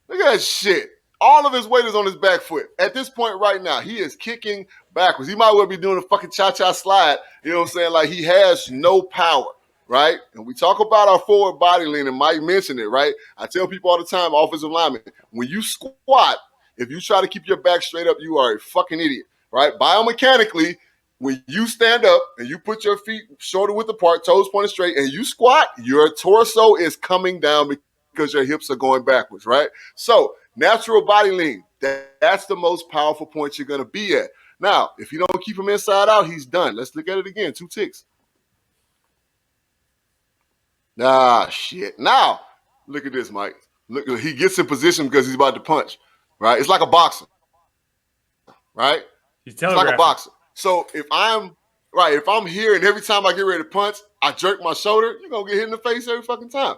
B: Look at that shit. All of his weight is on his back foot. At this point right now, he is kicking backwards. He might well be doing a fucking cha-cha slide, you know what I'm saying? Like he has no power. Right? And we talk about our forward body lean, and Mike mentioned it, right? I tell people all the time, offensive linemen, when you squat, if you try to keep your back straight up, you are a fucking idiot, right? Biomechanically, when you stand up and you put your feet shoulder width apart, toes pointed straight, and you squat, your torso is coming down because your hips are going backwards, right? So natural body lean, that's the most powerful point you're going to be at. Now, if you don't keep him inside out, he's done. Let's look at it again, 2 ticks. Ah, shit. Now, look at this, Mike. Look, he gets in position because he's about to punch, right? It's like a boxer, right? It's like a boxer. So if I'm here and every time I get ready to punch, I jerk my shoulder, you're going to get hit in the face every fucking time.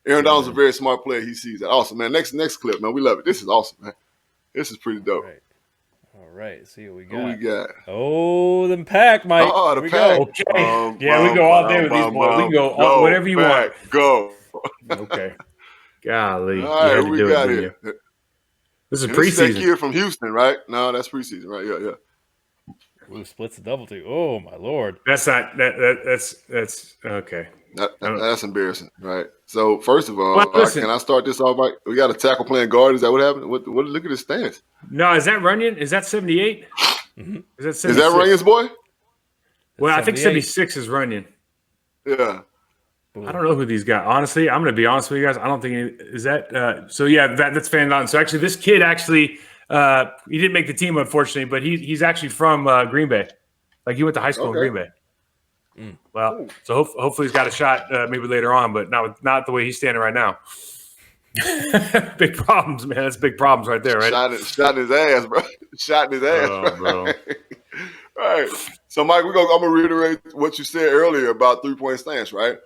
B: Aaron Donald's a very smart player. He sees that. Awesome, man. Next clip, man. We love it. This is awesome, man. This is pretty dope.
A: All right. See what we got.
B: What we got?
A: Oh, the pack, Mike.
B: Oh, the pack.
C: Okay. Yeah, we go all day with these boys. We can go whatever you want.
B: Go.
C: Okay. Golly.
B: All right, we got it.
C: This is preseason.
B: This is that kid from Houston, right? No, that's preseason, right? Yeah.
A: Ooh, splits the double team. Oh, my Lord.
C: That's not that's okay.
B: That's embarrassing, right? So first of all, can I start this off right? We got a tackle playing guard. Is that what happened? What? Look at his stance.
C: No, is that Runyon? Is that 78?
A: Mm-hmm.
C: Is
B: that Runyon's boy?
C: Well, I think 76 is Runyon.
B: Yeah.
C: I don't know who these guys. Honestly, I'm going to be honest with you guys. I don't think is that. So yeah, that's Van Don. So actually, this kid he didn't make the team unfortunately, but he's actually from Green Bay. Like he went to high school in Green Bay. Well, so hopefully he's got a shot maybe later on, but not the way he's standing right now. Big problems, man. That's big problems right there, right?
B: Shot in his ass, bro. Shot in his ass,
C: bro.
B: All right. So, Mike, I'm gonna reiterate what you said earlier about 3-point stance, right?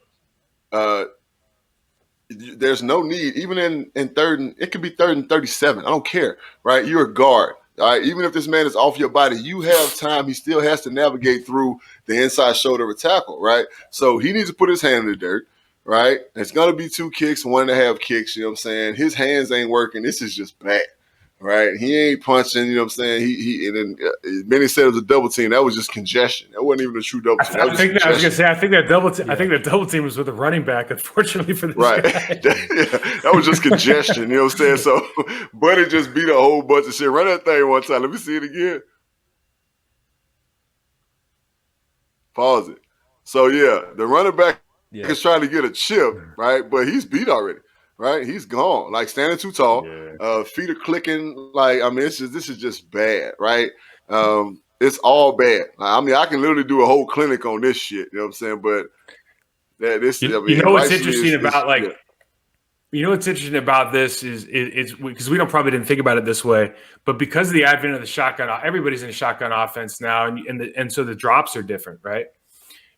B: There's no need, even in third and it could be 3rd and 37. I don't care, right? You're a guard. All right, even if this man is off your body, you have time. He still has to navigate through the inside shoulder of a tackle, right? So he needs to put his hand in the dirt, right? It's going to be 2 kicks, 1.5 kicks, you know what I'm saying? His hands ain't working. This is just bad, right? He ain't punching, you know what I'm saying? And then Benny said it was a double team. That was just congestion. That wasn't even a true double team.
C: I think that double team was with a running back, unfortunately for this guy.
B: That was just congestion, you know what I'm saying? So Buddy just beat a whole bunch of shit. Run that thing one time. Let me see it again. Pause it. So yeah, the running back is trying to get a chip, right? But he's beat already. Right, he's gone. Like standing too tall, feet are clicking. Like this is just bad. Right, it's all bad. I mean, I can literally do a whole clinic on this shit. You know what I'm saying? But
C: what's interesting about this is because we probably didn't think about it this way, but because of the advent of the shotgun, everybody's in a shotgun offense now, and so the drops are different, right?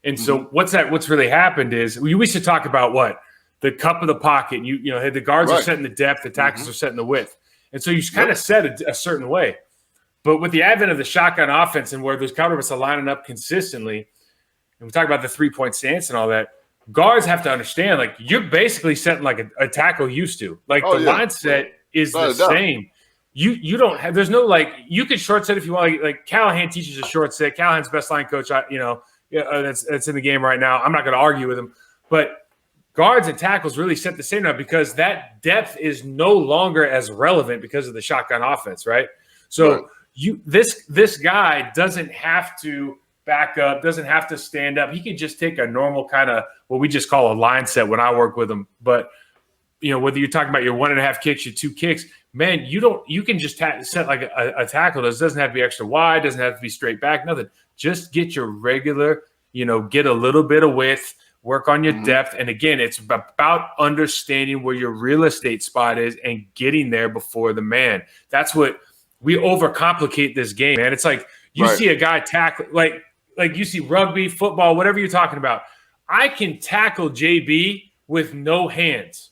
C: And so what's really happened is we used to talk about what. The cup of the pocket, the guards are setting the depth, the tackles are setting the width. And so you kind of set a certain way. But with the advent of the shotgun offense and where those counterparts are lining up consistently, and we talk about the 3-point stance and all that, guards have to understand, like, you're basically setting like a tackle used to. Like, line set is the same. You don't have – there's no, like – you can short set if you want. Like Callahan teaches a short set. Callahan's best line coach, that's in the game right now. I'm not going to argue with him. But guards and tackles really set the same now because that depth is no longer as relevant because of the shotgun offense, right? So this guy doesn't have to back up, doesn't have to stand up. He can just take a normal kind of what we just call a line set when I work with him. But whether you're talking about your 1.5 kicks, your 2 kicks, man, you can just set like a tackle. It doesn't have to be extra wide, doesn't have to be straight back, nothing. Just get your regular, get a little bit of width, work on your depth. And again, it's about understanding where your real estate spot is and getting there before the man. That's what we overcomplicate this game, man. It's like you see a guy tackle, like you see rugby, football, whatever you're talking about. I can tackle JB with no hands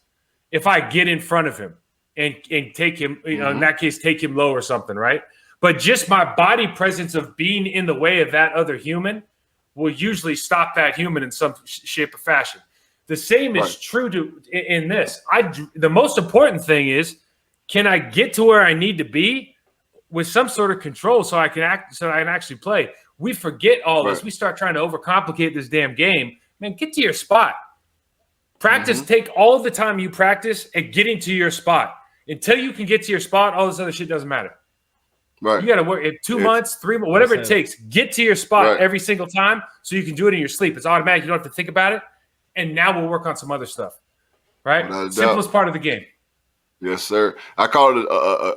C: if I get in front of him and take him, in that case, take him low or something, right? But just my body presence of being in the way of that other human will usually stop that human in some shape or fashion. The same is true in this. The most important thing is, can I get to where I need to be with some sort of control so I can actually play? We forget all this. We start trying to overcomplicate this damn game. Man, get to your spot. Practice. Take all of the time you practice at getting to your spot. Until you can get to your spot, all this other shit doesn't matter. Right. You got to work in 2 months, 3 months, whatever it takes. Get to your spot every single time so you can do it in your sleep. It's automatic. You don't have to think about it. And now we'll work on some other stuff. Right? Simplest part of the game.
B: Yes, sir. I call it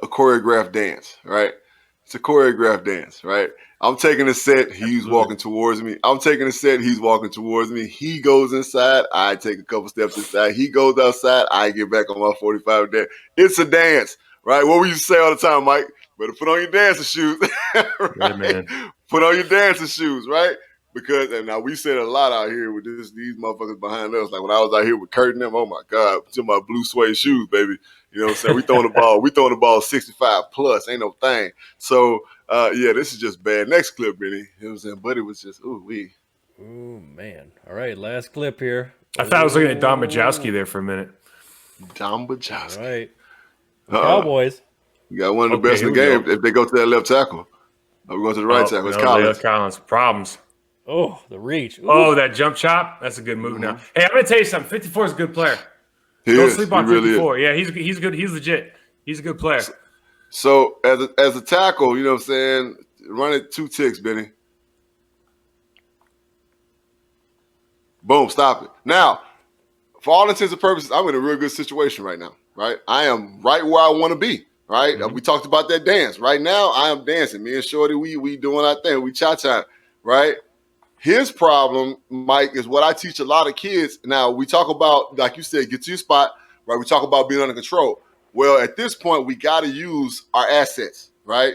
B: a choreographed dance, right? It's a choreographed dance, right? I'm taking a set. He's walking towards me. I'm taking a set. He's walking towards me. He goes inside. I take a couple steps inside. He goes outside. I get back on my 45 there. It's a dance, right? What we used to say all the time, Mike? Better put on your dancing shoes, right? Man. Put on your dancing shoes, right? Because, and now we said a lot out here with these motherfuckers behind us. Like when I was out here with Kurt and them, oh my God, to my blue suede shoes, baby. You know what I'm saying? We throwing the ball 65 plus, ain't no thing. So, this is just bad. Next clip, Benny. You know what I'm saying? But it was just, ooh,
A: man. All right, last clip here.
C: I thought I was looking at Don Majowski there for a minute.
B: Don Majowski.
A: All right. Cowboys.
B: You got one of the best in the game if they go to that left tackle. We're going to the right tackle. It's Collins.
C: Collins. Problems.
A: Oh, the reach. Ooh.
C: Oh, that jump chop. That's a good move now. Hey, I'm going to tell you something. 54 is a good player. Don't sleep on 54. Really, yeah, he's good. He's legit. He's a good player.
B: So as a tackle, you know what I'm saying, run it 2 ticks, Benny. Boom, stop it. Now, for all intents and purposes, I'm in a real good situation right now, right? I am right where I want to be, right? We talked about that dance. Right now, I am dancing. Me and Shorty, we doing our thing. We cha-cha, right? His problem, Mike, is what I teach a lot of kids. Now, we talk about, like you said, get to your spot, right? We talk about being under control. Well, at this point, we got to use our assets, right?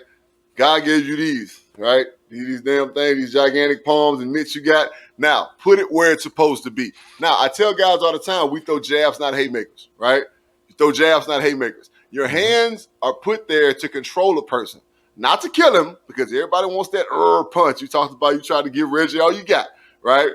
B: God gave you these, right? These damn things, these gigantic palms and mitts you got. Now, put it where it's supposed to be. Now, I tell guys all the time, we throw jabs, not haymakers, right? You throw jabs, not haymakers. Your hands are put there to control a person. Not to kill him, because everybody wants that punch. You talked about, you try to give Reggie all you got, right?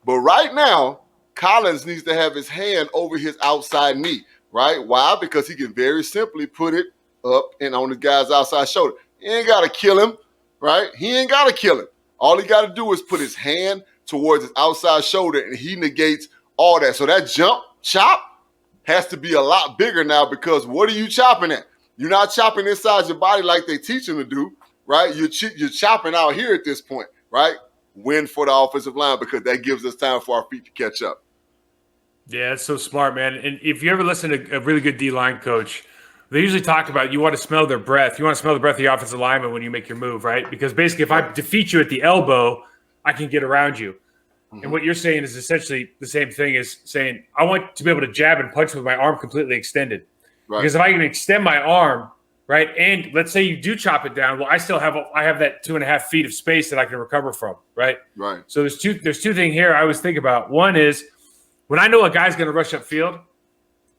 B: But right now, Collins needs to have his hand over his outside knee, right? Why? Because he can very simply put it up and on the guy's outside shoulder. He ain't got to kill him, right? He ain't got to kill him. All he got to do is put his hand towards his outside shoulder, and he negates all that. So that jump chop has to be a lot bigger now, because what are you chopping at? You're not chopping inside your body like they teach him to do, right? You're chopping out here at this point, right? Win for the offensive line, because that gives us time for our feet to catch up.
C: Yeah, it's so smart, man. And if you ever listen to a really good D-line coach, they usually talk about you want to smell their breath. You want to smell the breath of the offensive lineman when you make your move, right? Because basically if I defeat you at the elbow, I can get around you. And what you're saying is essentially the same thing as saying, I want to be able to jab and punch with my arm completely extended. Right. Because if I can extend my arm, right, and let's say you do chop it down, well, I have that 2.5 feet of space that I can recover from, right?
B: Right.
C: So there's two things here I always think about. One is when I know a guy's going to rush upfield,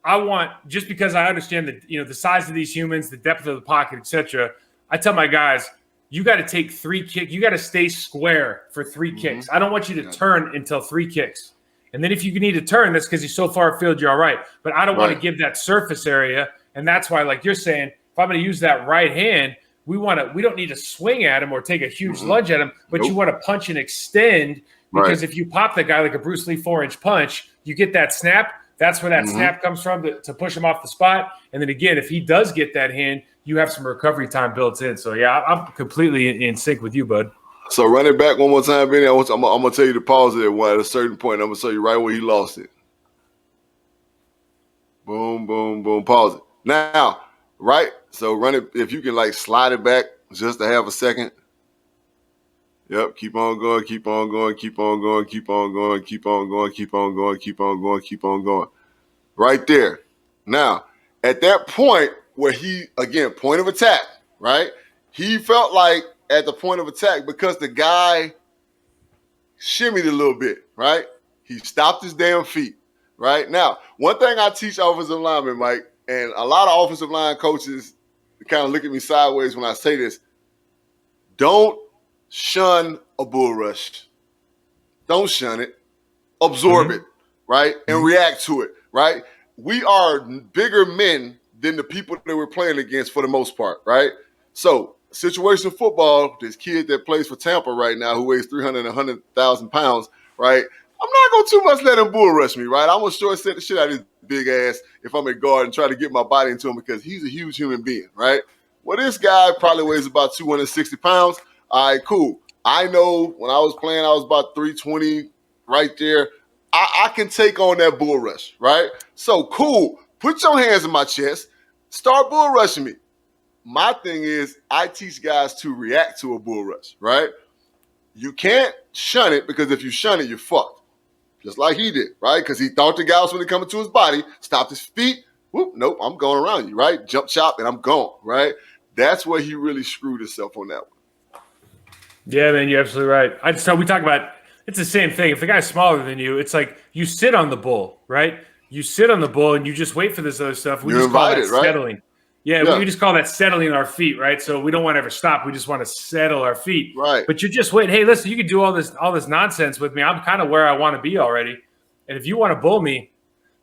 C: I want, just because I understand the size of these humans, the depth of the pocket, etc. I tell my guys, you got to take 3 kicks. You got to stay square for 3 kicks. I don't want you to turn until 3 kicks. And then if you need to turn, that's because you're so far afield, you're all right. But I don't want to give that surface area. And that's why, like you're saying, if I'm going to use that right hand, we don't need to swing at him or take a huge lunge at him, but you want to punch and extend, because if you pop that guy like a Bruce Lee 4-inch punch, you get that snap. That's where that snap comes from to push him off the spot. And then again, if he does get that hand, you have some recovery time built in. So yeah, I'm completely in sync with you, bud.
B: So run it back one more time, Benny. I'm gonna tell you to pause it at a certain point. I'm gonna tell you right where he lost it. Boom, boom, boom. Pause it. Now, right? So run it. If you can like slide it back just to have a second. Yep. Keep on going. Keep on going. Keep on going. Keep on going. Keep on going. Keep on going. Keep on going. Keep on going. Right there. Now, at that point where he, again, point of attack, right? He felt like at the point of attack because the guy shimmied a little bit, right? He stopped his damn feet, right? Now, one thing I teach offensive linemen, Mike, and a lot of offensive line coaches kind of look at me sideways when I say this. Don't shun a bull rush. Don't shun it. Absorb it, right? And react to it, right? We are bigger men than the people that we're playing against for the most part, right? So, situational football, this kid that plays for Tampa right now who weighs 300 and 100,000 pounds, right? I'm not going to too much let him bull rush me, right? I'm going to short set the shit out of his big ass if I'm at guard and try to get my body into him because he's a huge human being, right? Well, this guy probably weighs about 260 pounds. All right, cool. I know when I was playing, I was about 320 right there. I can take on that bull rush, right? So, cool. Put your hands in my chest. Start bull rushing me. My thing is I teach guys to react to a bull rush, right? You can't shun it because if you shun it, you're fucked. Just like he did, right? Because he thought the guy was going to come into his body, stopped his feet. Whoop, nope, I'm going around you, right? Jump chop, and I'm gone, right? That's where he really screwed himself on that one.
C: Yeah, man, you're absolutely right. So we talk about it's the same thing. If the guy's smaller than you, it's like you sit on the bull, right? You sit on the bull and you just wait for this other stuff. We just call that settling. Yeah, we just call that settling our feet, right? So we don't want to ever stop. We just want to settle our feet.
B: Right.
C: But you're just waiting. Hey, listen, you can do all this nonsense with me. I'm kind of where I want to be already. And if you want to bull me,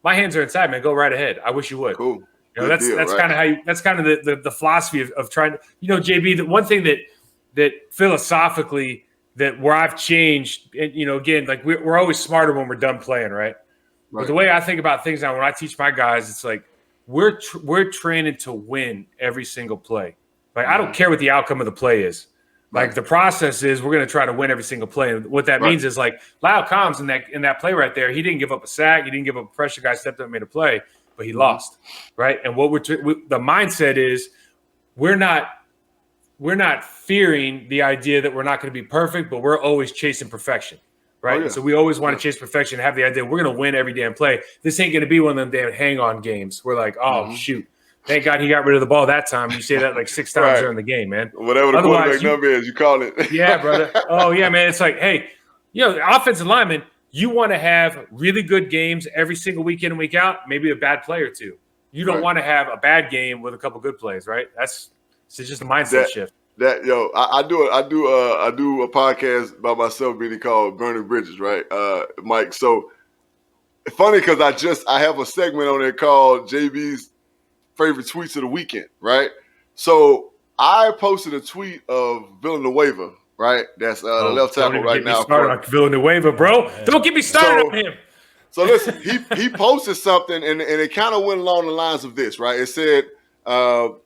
C: my hands are inside, man. Go right ahead. I wish you would.
B: Cool.
C: You know, that's kind of how you. That's kind of the philosophy of trying to. You know, JB. The one thing that philosophically that where I've changed, and you know, again, like we're always smarter when we're done playing, right? But the way I think about things now, when I teach my guys, it's like we're training to win every single play. Like I don't care what the outcome of the play is. Like the process is we're going to try to win every single play. And what that means is like Lyle Combs in that play right there, he didn't give up a sack, he didn't give up a pressure. Guy stepped up and made a play, but he lost, right? And what the mindset is, we're not fearing the idea that we're not going to be perfect, but we're always chasing perfection. Right. So we always want to chase perfection, have the idea we're going to win every damn play. This ain't going to be one of them damn hang-on games. We're like, oh, shoot. Thank God he got rid of the ball that time. You say that like 6 times during the game, man.
B: Whatever the quarterback number is, you call it.
C: Yeah, brother. Oh, yeah, man. It's like, hey, you know, offensive lineman, you want to have really good games every single week in and week out, maybe a bad play or two. You don't want to have a bad game with a couple good plays, right? It's just a mindset shift.
B: I do a podcast by myself, Benny, called Burning Bridges, right, Mike? So funny because I have a segment on there called JB's favorite tweets of the weekend, right? So I posted a tweet of Villanueva, right? That's the left tackle right now.
C: Started on Villanueva, bro. Don't get me started on him.
B: So listen, he posted something and it kind of went along the lines of this, right? It said,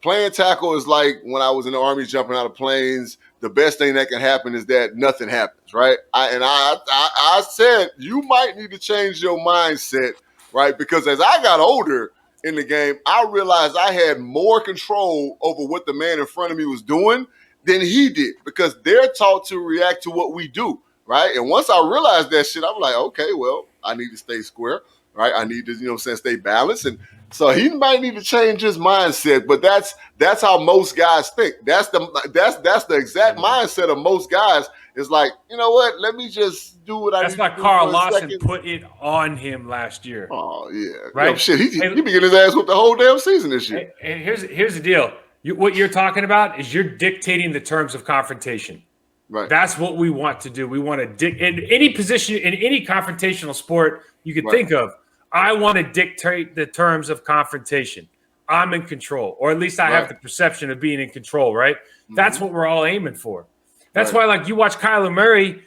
B: playing tackle is like when I was in the Army jumping out of planes. The best thing that can happen is that nothing happens, right? I said you might need to change your mindset, right? Because as I got older in the game, I realized I had more control over what the man in front of me was doing than he did because they're taught to react to what we do, right? And once I realized that shit, I'm like, okay, well, I need to stay square, right? I need to, stay balanced. And so he might need to change his mindset, but that's how most guys think. That's the exact mindset of most guys. It's like, you know what? Let me just do what I need to do.
C: That's why Carl Lawson put it on him last year.
B: Oh yeah,
C: right?
B: Shit, he be getting his ass with the whole damn season this year.
C: And here's the deal. What you're talking about is you're dictating the terms of confrontation.
B: Right.
C: That's what we want to do. We want to in any position in any confrontational sport you could think of. I want to dictate the terms of confrontation. I'm in control, or at least I have the perception of being in control, right? That's what we're all aiming for. That's why, like, you watch Kyler Murray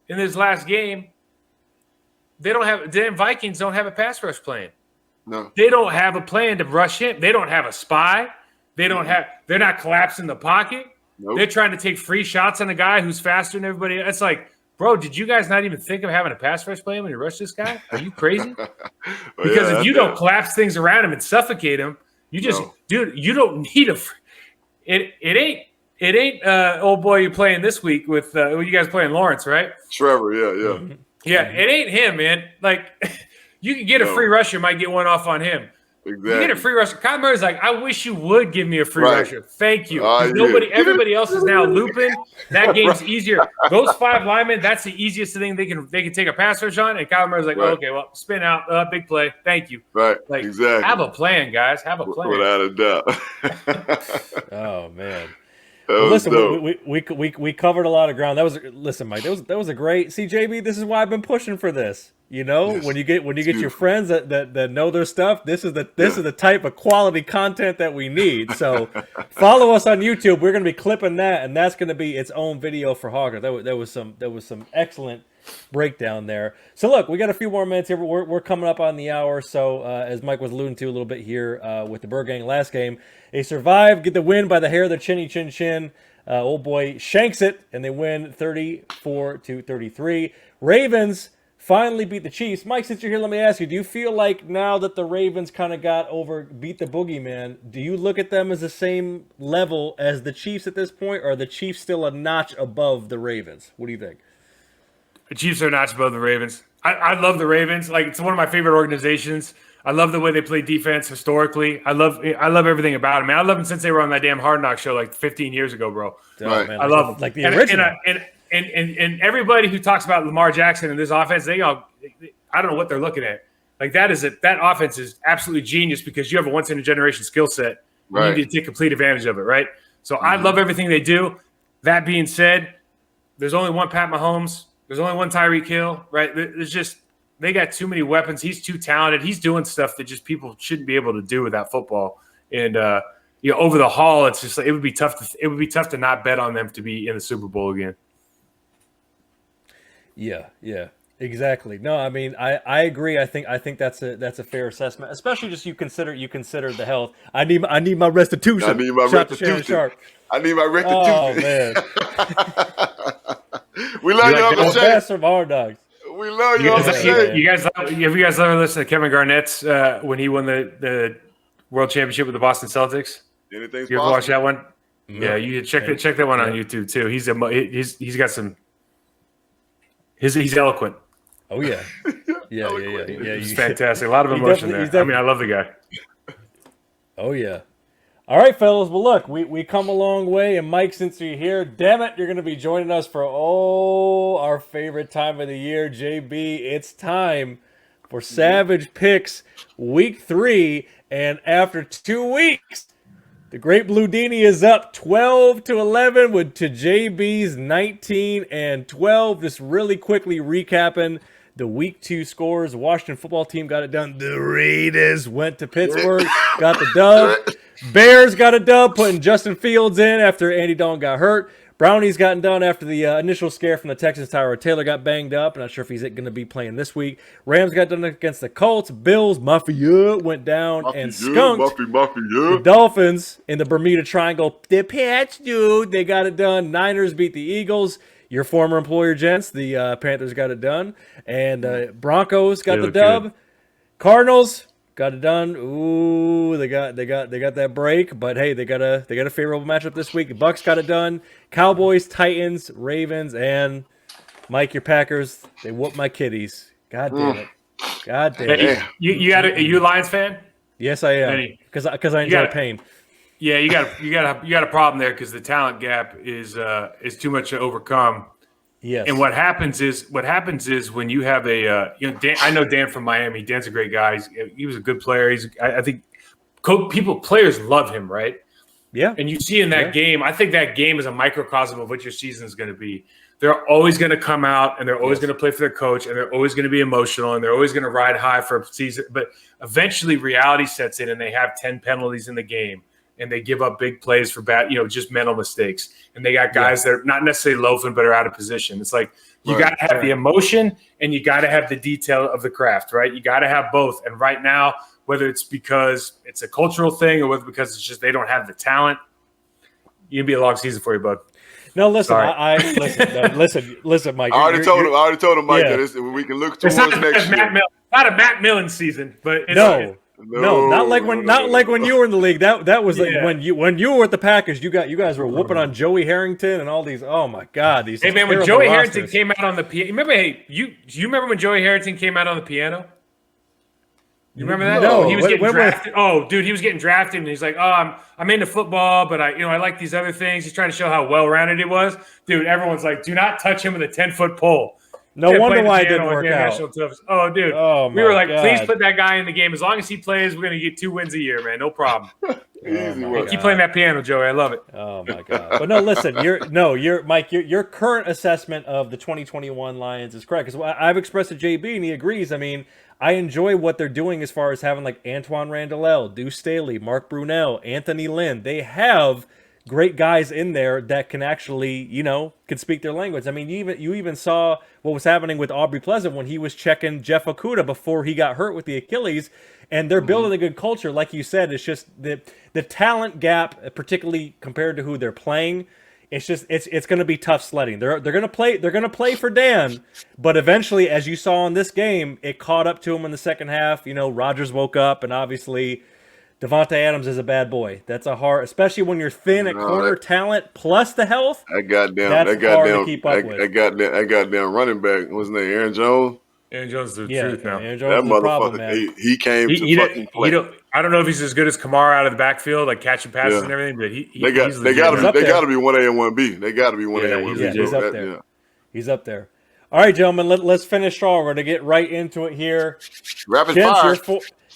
C: in his last game, the Vikings don't have a pass rush plan.
B: No.
C: They don't have a plan to rush him. They don't have a spy. They're not collapsing the pocket.
B: Nope.
C: They're trying to take free shots on a guy who's faster than everybody. It's like, bro, did you guys not even think of having a pass rush plan when you rush this guy? Are you crazy? Because if you don't collapse things around him and suffocate him, dude, you don't need it ain't old boy you playing this week with you guys playing Lawrence, right?
B: Trevor, yeah.
C: Yeah, it ain't him, man. Like you can get a free rusher, might get one off on him.
B: Exactly.
C: You get a free rusher. Kyler Murray's like, I wish you would give me a free rusher. Thank you. Everybody else is now looping. That game's easier. Those 5 linemen, that's the easiest thing they can take a pass rush on. And Kyler Murray's like, okay, well, spin out, big play. Thank you.
B: Right.
C: Like,
B: exactly.
C: Have a plan, guys. Have a plan.
B: Without a doubt.
A: Oh man. Well, listen, we covered a lot of ground. Mike. That was a great. See, JB, this is why I've been pushing for this. You know,
B: yes,
A: when you get your friends that know their stuff, this is the type of quality content that we need. So follow us on YouTube. We're going to be clipping that, and that's going to be its own video for Hogger. There was some excellent breakdown there. So look, we got a few more minutes here. We're coming up on the hour. So as Mike was alluding to a little bit here with the Birdgang last game, they survive, get the win by the hair of their chinny chin chin. Old boy shanks it, and they win 34-33. Ravens finally beat the Chiefs. Mike, since you're here, let me ask you, do you feel like now that the Ravens kind of beat the boogeyman, do you look at them as the same level as the Chiefs at this point, or are the Chiefs still a notch above the Ravens? What do you think?
C: The Chiefs are a notch above the Ravens. I love the Ravens. Like, it's one of my favorite organizations. I love the way they play defense historically. I love everything about them. Man, I love them since they were on that damn Hard Knock show like 15 years ago, bro.
B: Right.
A: Man,
C: I love them.
A: Like the original.
C: And everybody who talks about Lamar Jackson and this offense, I don't know what they're looking at. Like that offense is absolutely genius because you have a once in a generation skill set.
B: Right.
C: You need to take complete advantage of it, right? So I love everything they do. That being said, there's only one Pat Mahomes. There's only one Tyreek Hill, right? They got too many weapons. He's too talented. He's doing stuff that just people shouldn't be able to do without football. And over the haul, it's just like it would be tough to not bet on them to be in the Super Bowl again.
A: Yeah, exactly. No, I mean, I agree. I think that's a fair assessment, especially just you consider the health. I need my restitution.
B: I need my restitution.
A: Oh man,
B: we love you, Uncle Shay.
A: Best from Hard Dogs.
B: We love you, Uncle Shay.
C: Have you guys ever listened to Kevin Garnett's when he won the World Championship with the Boston Celtics?
B: Anything's
C: you ever
B: possible.
C: watch that one?
A: No.
C: Yeah, you check that one on YouTube too. He's got some. He's eloquent.
A: Oh yeah. Yeah.
C: He's fantastic. A lot of emotion there. I mean, I love the guy.
A: Oh yeah. All right, fellas. Well, look, we come a long way, and Mike, since you're here, damn it, you're going to be joining us for our favorite time of the year, JB. It's time for Savage Picks Week 3, and after 2 weeks, the Great Blue Dini is up 12-11 to JB's 19-12. Just really quickly recapping the Week 2 scores. The Washington football team got it done. The Raiders went to Pittsburgh, got the dub. Bears got a dub, putting Justin Fields in after Andy Dalton got hurt. Brownies gotten done after the initial scare from the Texans. Tyrod Taylor got banged up. Not sure if he's going to be playing this week. Rams got done against the Colts. Bills, Mafia went down and skunked the Dolphins in the Bermuda Triangle. The Pats, dude, they got it done. Niners beat the Eagles. Your former employer, gents. The Panthers got it done. And Broncos got the dub. Good. Cardinals got it done. Ooh, they got that break, but hey, they got a favorable matchup this week. Bucks got it done. Cowboys, Titans, Ravens, and Mike, your Packers. They whooped my kitties. God damn it. God damn it.
C: Are you a Lions fan?
A: Yes, I am. Because I enjoy pain.
C: Yeah, you got a problem there because the talent gap is too much to overcome.
A: Yes.
C: And what happens is when you have Dan, I know Dan from Miami. Dan's a great guy. He was a good player. I think players love him, right?
A: Yeah.
C: And you see in that game, I think that game is a microcosm of what your season is going to be. They're always going to come out and they're always going to play for their coach and they're always going to be emotional and they're always going to ride high for a season. But eventually reality sets in and they have 10 penalties in the game. and they give up big plays for bad, just mental mistakes. And they got guys that are not necessarily loafing, but are out of position. It's like you got to have the emotion and you got to have the detail of the craft, right? You got to have both. And right now, whether it's because it's a cultural thing or whether because it's just they don't have the talent, you'd be a long season for you, bud.
A: No, listen, listen, Mike.
B: I already told him, Mike, that we can look towards next year.
C: Not a Matt Millen season, but
A: no, not like when you were in the league. That was like when you were with the Packers. You guys were whooping on Joey Harrington and all these. Oh my God, these.
C: Hey man, when Joey Harrington came out on the piano, you remember when Joey Harrington came out on the piano? You remember that?
A: No,
C: he was getting drafted. Oh, dude, he was getting drafted, and he's like, "Oh, I'm into football, but I like these other things." He's trying to show how well-rounded he was. Dude, everyone's like, "Do not touch him with a 10-foot pole."
A: No wonder why it didn't work out.
C: Oh, dude, we were like, "Please put that guy in the game. As long as he plays, we're gonna get 2 wins a year, man. No problem." Keep playing that piano, Joey. I love it.
A: Oh my God! But no, listen. Mike. Your current assessment of the 2021 Lions is correct because I've expressed to JB and he agrees. I mean, I enjoy what they're doing as far as having like Antoine Randall, Deuce Staley, Mark Brunell, Anthony Lynn. They have great guys in there that can actually, can speak their language. I mean, you even saw what was happening with Aubrey Pleasant when he was checking Jeff Okudah before he got hurt with the Achilles. And they're building a good culture, like you said. It's just the talent gap, particularly compared to who they're playing. It's going to be tough sledding. They're going to play for Dan, but eventually, as you saw in this game, it caught up to him in the second half. Rodgers woke up, and obviously, Devontae Adams is a bad boy. That's a hard, especially when you're thin at corner talent plus the health. Hard to keep up with.
B: That goddamn running back, wasn't it Aaron Jones?
C: Aaron Jones is the truth now.
A: Aaron Jones is the problem, man.
B: He came to fucking play.
C: I don't know if he's as good as Kamara out of the backfield, like catching passes and everything, but
B: they got to be 1A and 1B. They got to be 1A and 1B.
A: Yeah, he's up there. He's up there. All right, gentlemen, let's finish strong. We're going to get right into it here.
B: Rapid fire.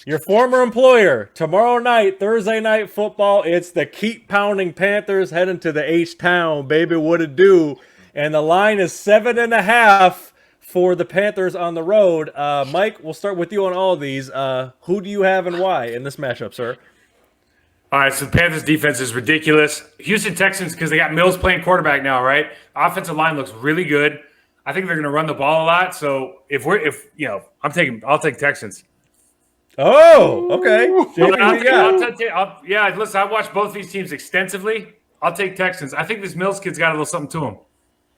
A: Your former employer, tomorrow night, Thursday Night Football, it's the keep pounding Panthers heading to the H-Town, baby, what it do? And the line is 7.5 for the Panthers on the road. Mike, we'll start with you on all of these. Who do you have and why in this matchup, sir?
C: All right, so the Panthers defense is ridiculous. Houston Texans, because they got Mills playing quarterback now, right? Offensive line looks really good. I think they're going to run the ball a lot. So I'll take Texans.
A: Oh, okay.
C: Listen, I've watched both these teams extensively. I'll take Texans. I think this Mills kid's got a little something to him.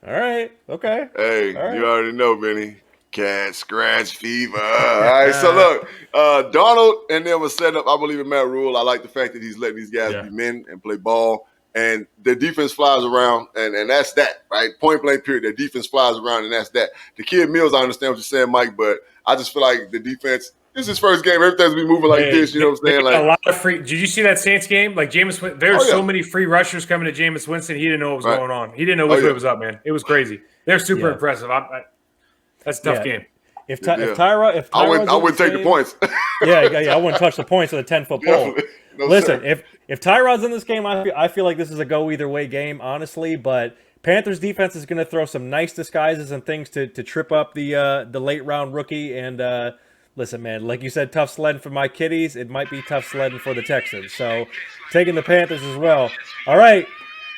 A: All right. Okay.
B: Hey, You already know, Benny. Cat scratch fever. All right. So look, Donald and them was setting up. I believe in Matt Rule. I like the fact that he's letting these guys be men and play ball. And the defense flies around, and that's that, right? Point blank period. The defense flies around, and that's that. The kid Mills, I understand what you're saying, Mike, but I just feel like the defense. This is his first game. Everything's be moving like this. You know what I'm saying? Like
C: a lot of free. Did you see that Saints game? Like Jameis Winston. There's so many free rushers coming to Jameis Winston. He didn't know what was going on. He didn't know which way was up, man. It was crazy. They're super impressive. That's a tough game.
A: If Tyrod,
B: I wouldn't take the points.
A: I wouldn't touch the points with a 10-foot pole. Listen, if Tyrod's in this game, I feel like this is a go either way game, honestly. But Panthers defense is going to throw some nice disguises and things to trip up the late round rookie. And listen, man, like you said, tough sledding for my kiddies. It might be tough sledding for the Texans. So taking the Panthers as well. All right,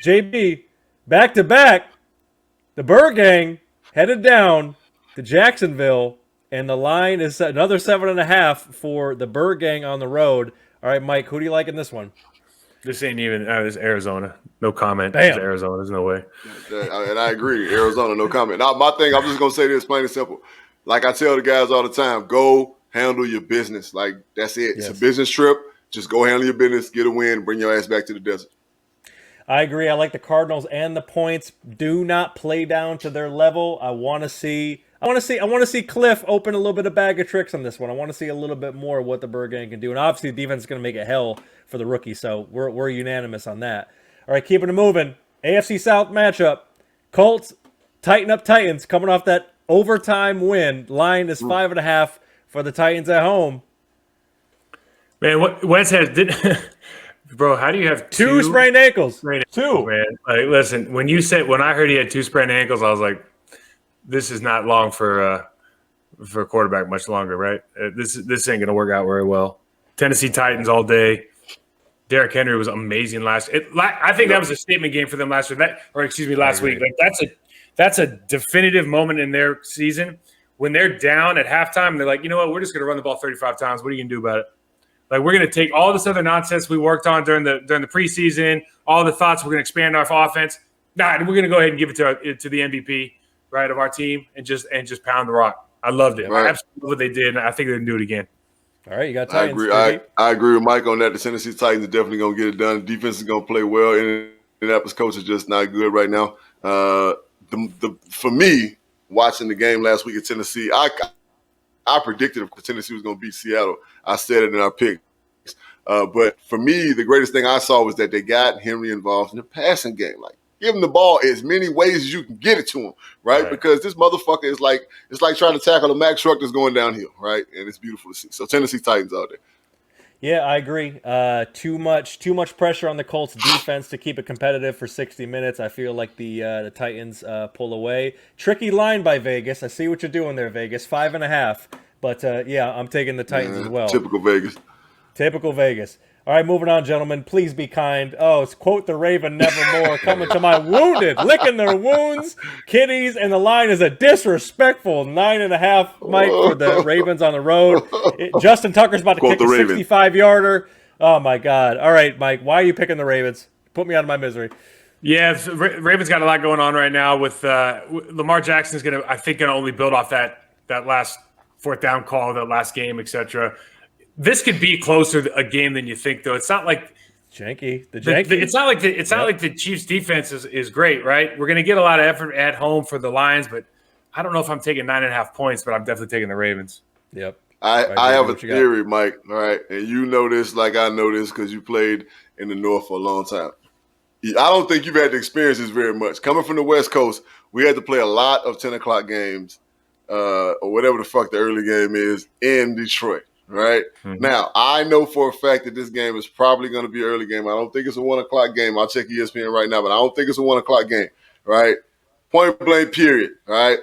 A: JB, back to back, the Birdgang headed down to Jacksonville, and the line is another 7.5 for the Birdgang on the road. All right, Mike, who do you like in this one?
C: This ain't even this Arizona. No comment.
A: Damn.
C: It's Arizona. There's no way.
B: And I agree. Arizona, no comment. Now, my thing, I'm just going to say this plain and simple. Like I tell the guys all the time, go handle your business. Like, that's it. It's a business trip. Just go handle your business, get a win, bring your ass back to the desert.
A: I agree. I like the Cardinals and the points. Do not play down to their level. I want to see Cliff open a little bit of bag of tricks on this one. I want to see a little bit more of what the Birdgang can do. And obviously the defense is going to make it hell for the rookie, so we're unanimous on that. All right, keeping it moving. AFC South matchup. Colts, tighten up Titans, coming off that overtime win. Line is 5.5 for the Titans at home.
C: Man, Wentz bro, how do you have
A: two sprained ankles? Two.
C: Man, like, listen, when I heard he had 2 sprained ankles, I was like, this is not long for a quarterback much longer, right? This ain't going to work out very well. Tennessee Titans all day. Derrick Henry was amazing I think that was a statement game for them last week. Last week. Like that's a definitive moment in their season when they're down at halftime. They're like, you know what? We're just going to run the ball 35 times. What are you going to do about it? Like, we're going to take all this other nonsense we worked on during the preseason, all the thoughts. We're going to expand our offense. We're going to go ahead and give it to the MVP, right, of our team, and just pound the rock. I loved it.
B: Right.
C: I absolutely love what they did, and I think they're going to do it again.
A: All right, you got Titans.
B: I agree with Mike on that. The Tennessee Titans are definitely going to get it done. The defense is going to play well. Indianapolis coach is just not good right now. For me, watching the game last week at Tennessee, I predicted if Tennessee was going to beat Seattle. I said it in our picks. But for me, the greatest thing I saw was that they got Henry involved in the passing game. Like, give him the ball as many ways as you can get it to him, right? Because this motherfucker is like, it's like trying to tackle a Mack truck that's going downhill, right? And it's beautiful to see. So Tennessee Titans out there.
A: Yeah, I agree. Too much pressure on the Colts defense to keep it competitive for 60 minutes. I feel like the Titans pull away. Tricky line by Vegas. I see what you're doing there, Vegas. 5.5. But yeah, I'm taking the Titans as well.
B: Typical Vegas.
A: Typical Vegas. All right, moving on, gentlemen. Please be kind. Oh, it's quote the Raven nevermore. Coming to my wounded, licking their wounds, kitties, and the line is a disrespectful 9.5, Mike, for the Ravens on the road. Justin Tucker's about to kick a 65-yarder. Oh, my God. All right, Mike, why are you picking the Ravens? Put me out of my misery.
C: Yeah, Ravens got a lot going on right now with Lamar Jackson's going to only build off that last fourth down call, that last game, etc. This could be closer a game than you think, though. It's not like
A: janky.
C: It's not like the Chiefs' defense is great, right? We're going to get a lot of effort at home for the Lions, but I don't know if I'm taking 9.5 points, but I'm definitely taking the Ravens.
A: Yep.
B: I have a theory, Mike. All right, and you know this like I know this because you played in the North for a long time. I don't think you've had to experience this very much. Coming from the West Coast, we had to play a lot of 10 o'clock games or whatever the fuck the early game is in Detroit. Right. Mm-hmm. Now, I know for a fact that this game is probably going to be an early game. I don't think it's a 1 o'clock game. I'll check ESPN right now, but I don't think it's a 1 o'clock game. Right. Point blank, period. Right.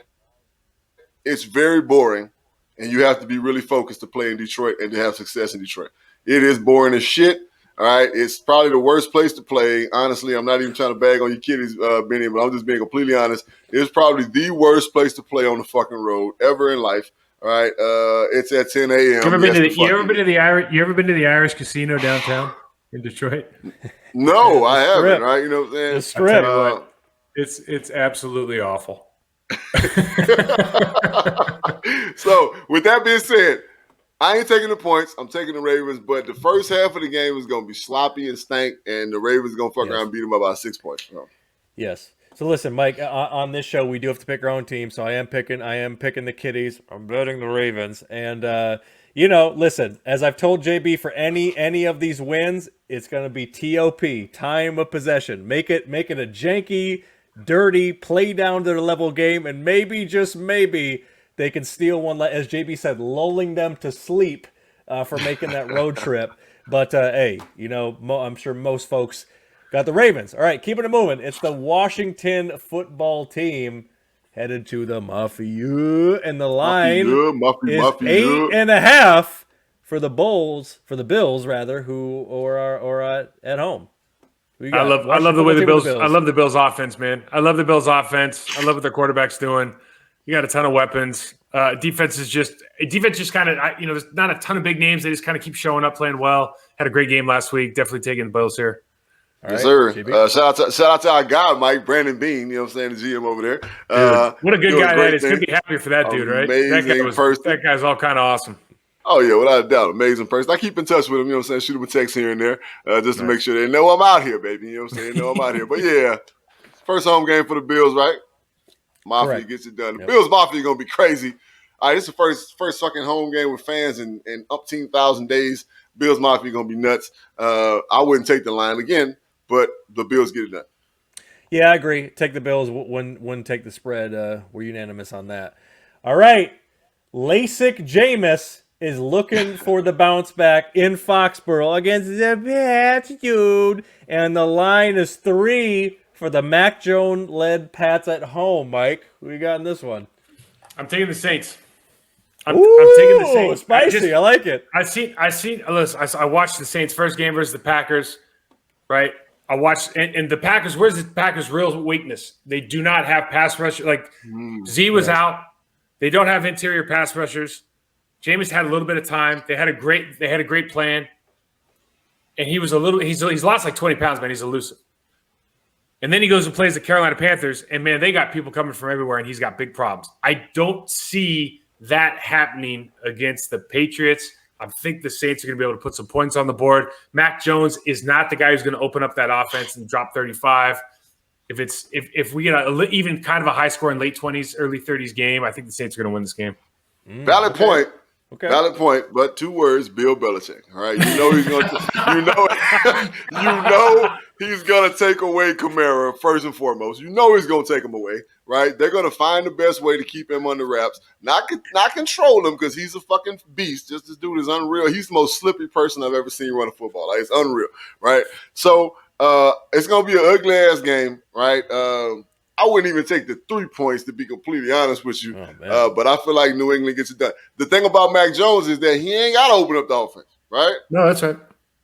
B: It's very boring, and you have to be really focused to play in Detroit and to have success in Detroit. It is boring as shit. All right. It's probably the worst place to play. Honestly, I'm not even trying to bag on you kiddies, Benny, but I'm just being completely honest. It's probably the worst place to play on the fucking road ever in life. All right, it's at 10 a.m. You
C: ever been to the Irish casino downtown in Detroit?
B: No, I haven't. Right, you know what I'm saying?
A: The Strip.
C: It's absolutely awful.
B: So, with that being said, I ain't taking the points. I'm taking the Ravens, but the first half of the game is going to be sloppy and stank, and the Ravens are going to fuck around and beat them up by 6 points. So.
A: Yes. So listen, Mike, on this show, we do have to pick our own team. So I am picking the Kitties. I'm betting the Ravens. And, listen, as I've told JB, for any of these wins, it's going to be TOP, time of possession. Make it a janky, dirty, play down to their level game. And maybe, just maybe, they can steal one, as JB said, lulling them to sleep for making that road trip. But, hey, I'm sure most folks got the Ravens. All right, keeping it moving. It's the Washington football team headed to the Mafia, and the line is 8.5 for the Bulls, for the Bills rather, who are at home.
C: I love the way the Bills. I love the Bills offense, man. I love the Bills offense. I love what their quarterback's doing. You got a ton of weapons. Defense just kind of, there's not a ton of big names. They just kind of keep showing up, playing well. Had a great game last week. Definitely taking the Bills here.
B: Yes, sir. Shout out to our guy, Mike, Brandon Bean, you know what I'm saying, the GM over there.
C: What a good guy that is. Couldn't be happier for that dude, right? That guy's all kind of awesome.
B: Oh, yeah, without a doubt. Amazing person. I keep in touch with him, you know what I'm saying, shoot him a text here and there just to make sure they know I'm out here, baby. You know what I'm saying? They know I'm out here. But, yeah, first home game for the Bills, right? Mafia gets it done. The Bills Mafia going to be crazy. All right, this is the first fucking home game with fans in umpteen thousand days. Bills Mafia going to be nuts. I wouldn't take the line again. But the Bills get it done.
A: Yeah, I agree. Take the Bills. Wouldn't take the spread. We're unanimous on that. All right. LASIK Jameis is looking for the bounce back in Foxborough against the Pats, dude. And the line is 3 for the Mac Jones-led Pats at home, Mike. Who you got in this one?
C: I'm taking the Saints. I'm taking the Saints.
A: Spicy. I like it.
C: Listen, I watched the Saints' first game versus the Packers, right? I watched and the Packers. Where's the Packers' real weakness? They do not have pass rushers. Like Z was out. They don't have interior pass rushers. Jameis had a little bit of time. They had a great plan, and he was he's lost like 20 pounds, man. He's elusive. And then he goes and plays the Carolina Panthers, and man, they got people coming from everywhere, and he's got big problems. I don't see that happening against the Patriots. I think the Saints are going to be able to put some points on the board. Mac Jones is not the guy who's going to open up that offense and drop 35. If we get even kind of a high score in late 20s, early 30s game, I think the Saints are going to win this game.
B: Valid point. Okay. Valid point, but 2 words: Bill Belichick. All right, you know he's going to. you know he's going to take away Kamara first and foremost. You know he's going to take him away. Right? They're going to find the best way to keep him under wraps, not control him because he's a fucking beast. Just this dude is unreal. He's the most slippery person I've ever seen run a football. Like, it's unreal, right? So it's going to be an ugly ass game, right? I wouldn't even take the 3 points, to be completely honest with you. But I feel like New England gets it done. The thing about Mac Jones is that he ain't got to open up the offense, right?
C: No, that's right.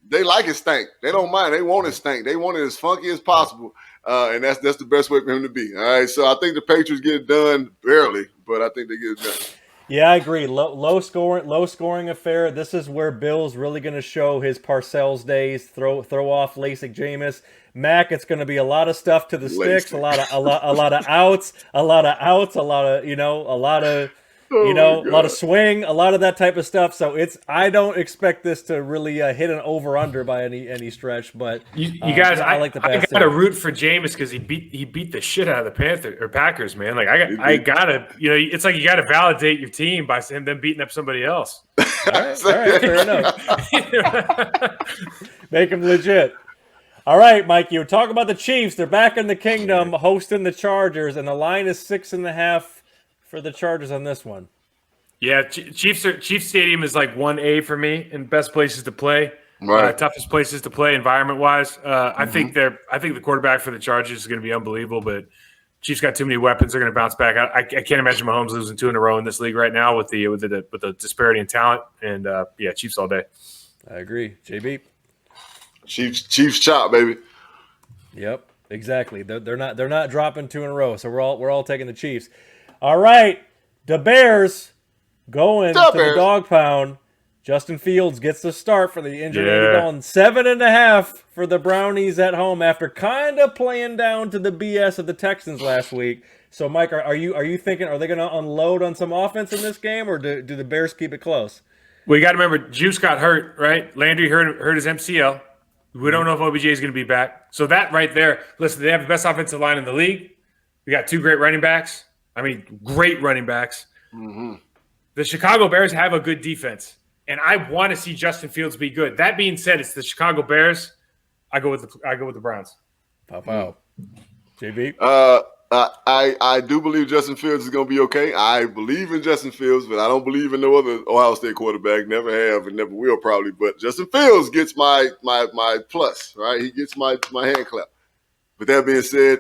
B: They like it stank. They don't mind. They want it stank. They want it as funky as possible. And that's the best way for him to be. All right. So I think the Patriots get it done barely, but I think they get it done.
A: Yeah, I agree. Low scoring affair. This is where Bill's really going to show his Parcells days. Throw off LASIK Jameis. Mac, it's going to be a lot of stuff to the sticks, a lot of outs, a lot of swing, a lot of that type of stuff. So I don't expect this to really hit an over under by any stretch. But
C: you guys, I got to root for Jameis because he beat the shit out of the Packers, man. Like I gotta, it's like you got to validate your team by them beating up somebody else.
A: All right, fair enough. Make them legit. All right, Mike, you were talking about the Chiefs. They're back in the kingdom, hosting the Chargers, and the line is 6.5 for the Chargers on this one.
C: Yeah, Chiefs Stadium is like 1A for me in best places to play, toughest places to play environment-wise. I think the quarterback for the Chargers is going to be unbelievable, but Chiefs got too many weapons. They're going to bounce back. I can't imagine Mahomes losing 2 in a row in this league right now with the disparity in talent. And Chiefs all day.
A: I agree, JB.
B: Chiefs chop, baby.
A: Yep, exactly. They're not dropping 2 in a row, so we're all taking the Chiefs. All right, the Bears going to the dog pound. Justin Fields gets the start for the injured Andy Dalton. 7.5 for the Brownies at home after kind of playing down to the BS of the Texans last week. So, Mike, are you thinking, are they going to unload on some offense in this game, or do the Bears keep it close?
C: Well, you got to remember, Juice got hurt, right? Landry hurt his MCL. We don't know if OBJ is going to be back. So that right there, listen, they have the best offensive line in the league. We got 2 great running backs. Great running backs. Mm-hmm. The Chicago Bears have a good defense, and I want to see Justin Fields be good. That being said, it's the Chicago Bears. I go with the Browns.
A: Pow. JB?
B: I do believe Justin Fields is going to be okay. I believe in Justin Fields, but I don't believe in no other Ohio State quarterback. Never have and never will probably. But Justin Fields gets my plus, right? He gets my hand clap. With that being said,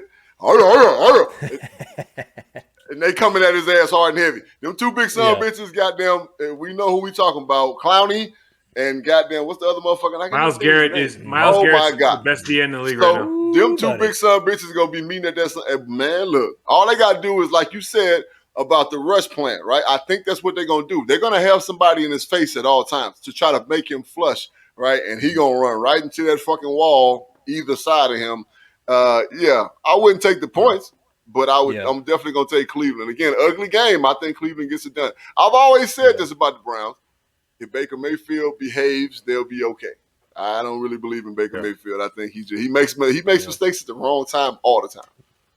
B: and they coming at his ass hard and heavy. Them 2 big son bitches, goddamn, we know who we talking about. Clowney and goddamn, what's the other motherfucker?
C: Myles Garrett is the best DN in the league right now.
B: Them 2 big son bitches going to be meeting at that. Man, look, all they got to do is, like you said about the rush plan, right? I think that's what they're going to do. They're going to have somebody in his face at all times to try to make him flush, right? And he going to run right into that fucking wall either side of him. I wouldn't take the points, but I would. Yeah. I'm definitely going to take Cleveland. Again, ugly game. I think Cleveland gets it done. I've always said this about the Browns. If Baker Mayfield behaves, they'll be okay. I don't really believe in Baker Mayfield. I think he makes mistakes at the wrong time all the time.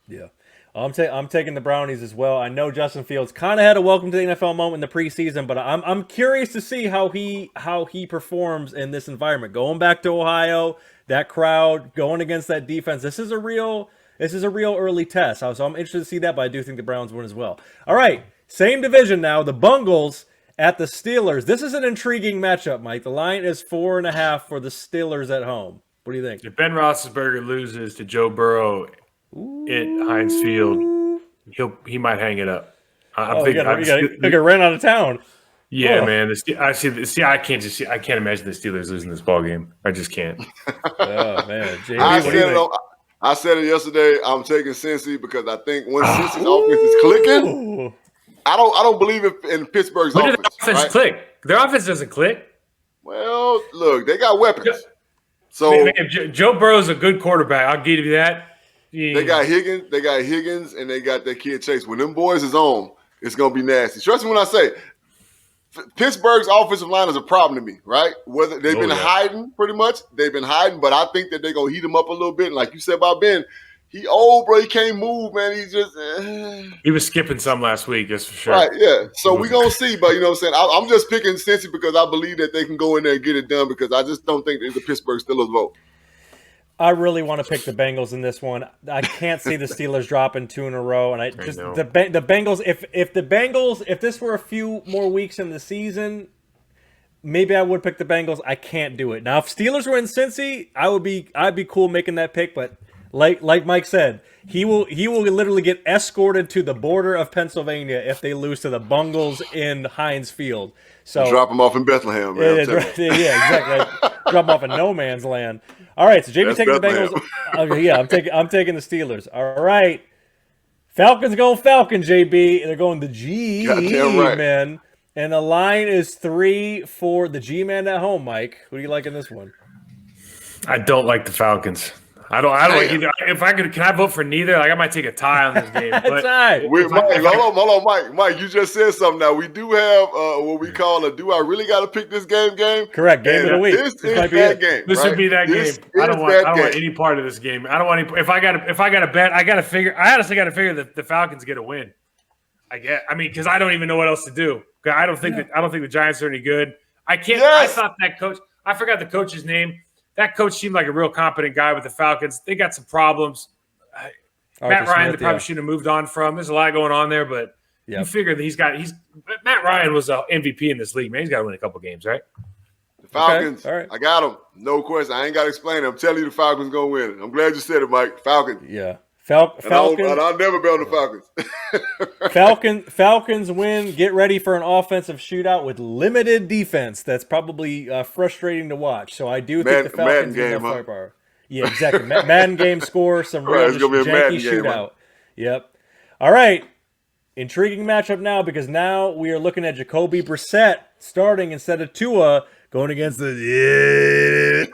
A: Yeah. I'm taking the Brownies as well. I know Justin Fields kind of had a welcome to the NFL moment in the preseason, but I'm curious to see how he performs in this environment. Going back to Ohio, that crowd, going against that defense. This is a real early test. So I'm interested to see that, but I do think the Browns win as well. All right, same division now. The Bungles at the Steelers. This is an intriguing matchup, Mike. The line is 4.5 for the Steelers at home. What do you think?
C: If Ben Roethlisberger loses to Joe Burrow at Heinz Field, he might hang it up.
A: He'll get ran out of town.
C: Yeah,
A: Oh.
C: man. I can't imagine the Steelers losing this ball game. I just can't.
A: Oh man, JB,
B: I
A: what do you
B: said it.
A: think?
B: I said it yesterday. I'm taking Cincy because I think when Cincy's offense is clicking,
A: Ooh.
B: I don't believe in Pittsburgh's
C: When did
B: offense.
C: the offense
B: right?
C: click? Their offense doesn't click.
B: Well, look, they got weapons. So
C: Man, Joe Burrow's a good quarterback. I'll give you that.
B: they got Higgins, and they got that kid Chase. When them boys is on, it's gonna be nasty. Trust me when I say Pittsburgh's offensive line is a problem to me, right? Whether they've been hiding pretty much, but I think that they're gonna heat him up a little bit. And like you said about Ben, he old, bro. He can't move, man. He just
C: he was skipping some last week, that's for sure.
B: Right, yeah. So we're gonna see, but you know what I'm saying? I'm just picking Cincy because I believe that they can go in there and get it done because I just don't think that the Pittsburgh Steelers vote.
A: I really want to pick the Bengals in this one. I can't see the Steelers dropping 2 in a row, and the Bengals. If this were a few more weeks in the season, maybe I would pick the Bengals. I can't do it now. If Steelers were in Cincy, I'd be cool making that pick. But like Mike said, he will literally get escorted to the border of Pennsylvania if they lose to the Bungles in Heinz Field. So
B: drop them off in Bethlehem, man.
A: Exactly. Drop them off in no man's land. All right, so JB taking the Bengals. Okay, yeah, I'm taking the Steelers. All right, Falcons going Falcons, JB. They're going the G-Man, and the line is 3 for the G-Man at home. Mike, who do you like in this one?
C: I don't like the Falcons. I don't either. If I could, can I vote for neither? Like I might take a tie on this game. But
B: hold on, Mike. You just said something. Now we do have what we call a "Do I really got to pick this game?"
A: Correct. Game of the week.
B: This is that game.
C: This would be that game. I don't want any part of this game. I don't want any. If I got to bet, I honestly got to figure that the Falcons get a win. Because I don't even know what else to do. I don't think the Giants are any good. I can't. Yes. I thought that coach. I forgot the coach's name. That coach seemed like a real competent guy with the Falcons. They got some problems. Matt Ryan, they probably shouldn't have moved on from. There's a lot going on there, but you figure that Matt Ryan was an MVP in this league, man. He's got to win a couple games, right?
B: The Falcons, okay. All right. I got them. No question. I ain't got to explain it. I'm telling you the Falcons going to win it. I'm glad you said it, Mike. Falcons.
A: Yeah.
B: Falcons. I'll never bet on the
A: Falcons. Falcons win. Get ready for an offensive shootout with limited defense. That's probably frustrating to watch. So I do think the Falcons have firepower. Yeah, exactly. Madden game score, some real janky shootout. Yep. All right. Intriguing matchup now because now we are looking at Jacoby Brissett starting instead of Tua going against the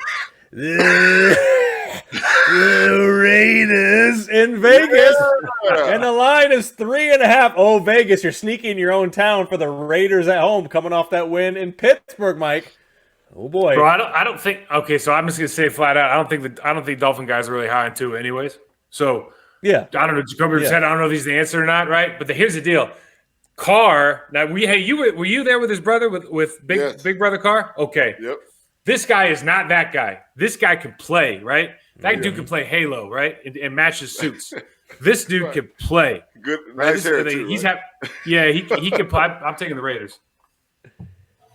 A: Raiders in Vegas, and the line is 3.5. Oh, Vegas, you're sneaking your own town for the Raiders at home, coming off that win in Pittsburgh, Mike. Oh boy,
C: bro. I don't think. Okay, so I'm just gonna say flat out, I don't think Dolphin guys are really high into it, anyways. So
A: yeah,
C: I don't know. Jacoby Brissett. I don't know if he's the answer or not, right? But here's the deal. Carr. Now were you there with his brother with Big Brother Carr? Okay.
B: Yep.
C: This guy is not that guy. This guy can play, right? That dude can play Halo, right? And match his suits. This dude can play.
B: Good,
C: right?
B: nice hair too.
C: He can play. I'm taking the Raiders.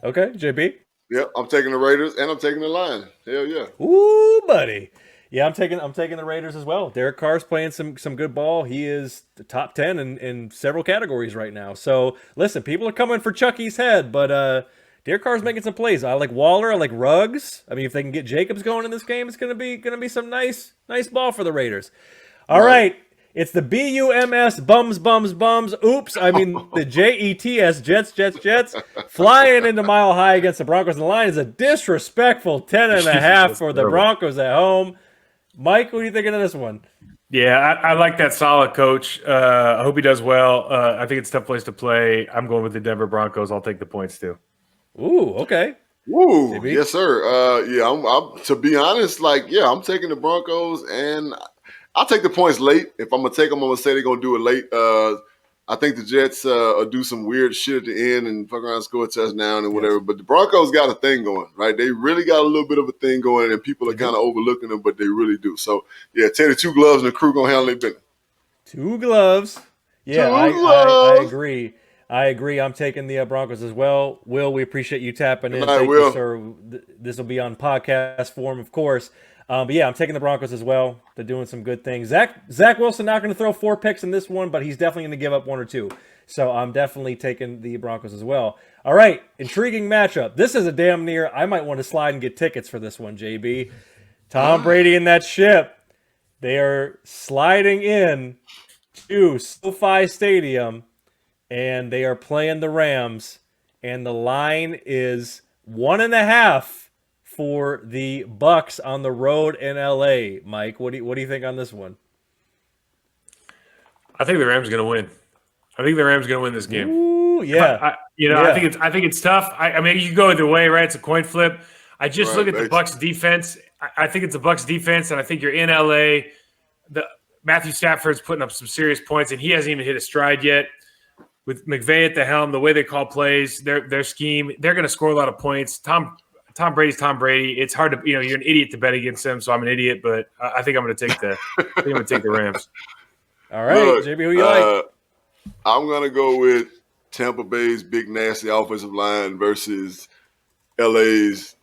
A: Okay, JB.
B: Yep, I'm taking the Raiders and I'm taking the Lions. Hell yeah.
A: Ooh, buddy. Yeah, I'm taking the Raiders as well. Derek Carr's playing some good ball. He is the top 10 in several categories right now. So listen, people are coming for Chucky's head, but Derek Carr's making some plays. I like Waller. I like Ruggs. I mean, if they can get Jacobs going in this game, it's gonna be some nice ball for the Raiders. All right. It's the BUMS bums. Oops, I mean the JETS Jets flying into Mile High against the Broncos. The line is a disrespectful 10.5 for the Broncos at home. Mike, what are you thinking of this one?
C: Yeah, I like that solid coach. I hope he does well. I think it's a tough place to play. I'm going with the Denver Broncos. I'll take the points too.
A: Ooh, okay.
B: Ooh, yes, sir. I'm to be honest, I'm taking the Broncos, and I'll take the points late. If I'm gonna take them, I'm gonna say they're gonna do it late. I think the Jets do some weird shit at the end and fuck around, score a touchdown and whatever. But the Broncos got a thing going, right? They really got a little bit of a thing going, and people are kind of overlooking them, but they really do. So yeah, take the 2 gloves, and the crew gonna handle their business.
A: 2 gloves. Yeah, I agree. I'm taking the Broncos as well. Will, we appreciate you tapping in. Thank you, sir. This will be on podcast form, of course. But yeah, I'm taking the Broncos as well. They're doing some good things. Zach Wilson not going to throw 4 picks in this one, but he's definitely going to give up 1 or 2. So I'm definitely taking the Broncos as well. All right, intriguing matchup. This is a damn near. I might want to slide and get tickets for this one, JB. Tom Brady and that ship. They are sliding in to SoFi Stadium, and they are playing the Rams. And the line is 1.5 for the Bucs on the road in LA. Mike, what do you think on this one?
C: I think the Rams are going to win. I think the Rams are going to win this game.
A: Ooh, yeah.
C: I think it's tough. I mean, you can go either way, right? It's a coin flip. I just look at the Bucs defense. I think it's the Bucs defense, and I think you're in LA. Matthew Stafford's putting up some serious points, and he hasn't even hit a stride yet. With McVay at the helm, the way they call plays, their scheme, they're going to score a lot of points. Tom Brady's Tom Brady. It's hard to, you're an idiot to bet against him, so I'm an idiot. But I think I'm going to take the Rams.
A: All right, look, JB, who you like?
B: I'm going to go with Tampa Bay's big nasty offensive line versus LA's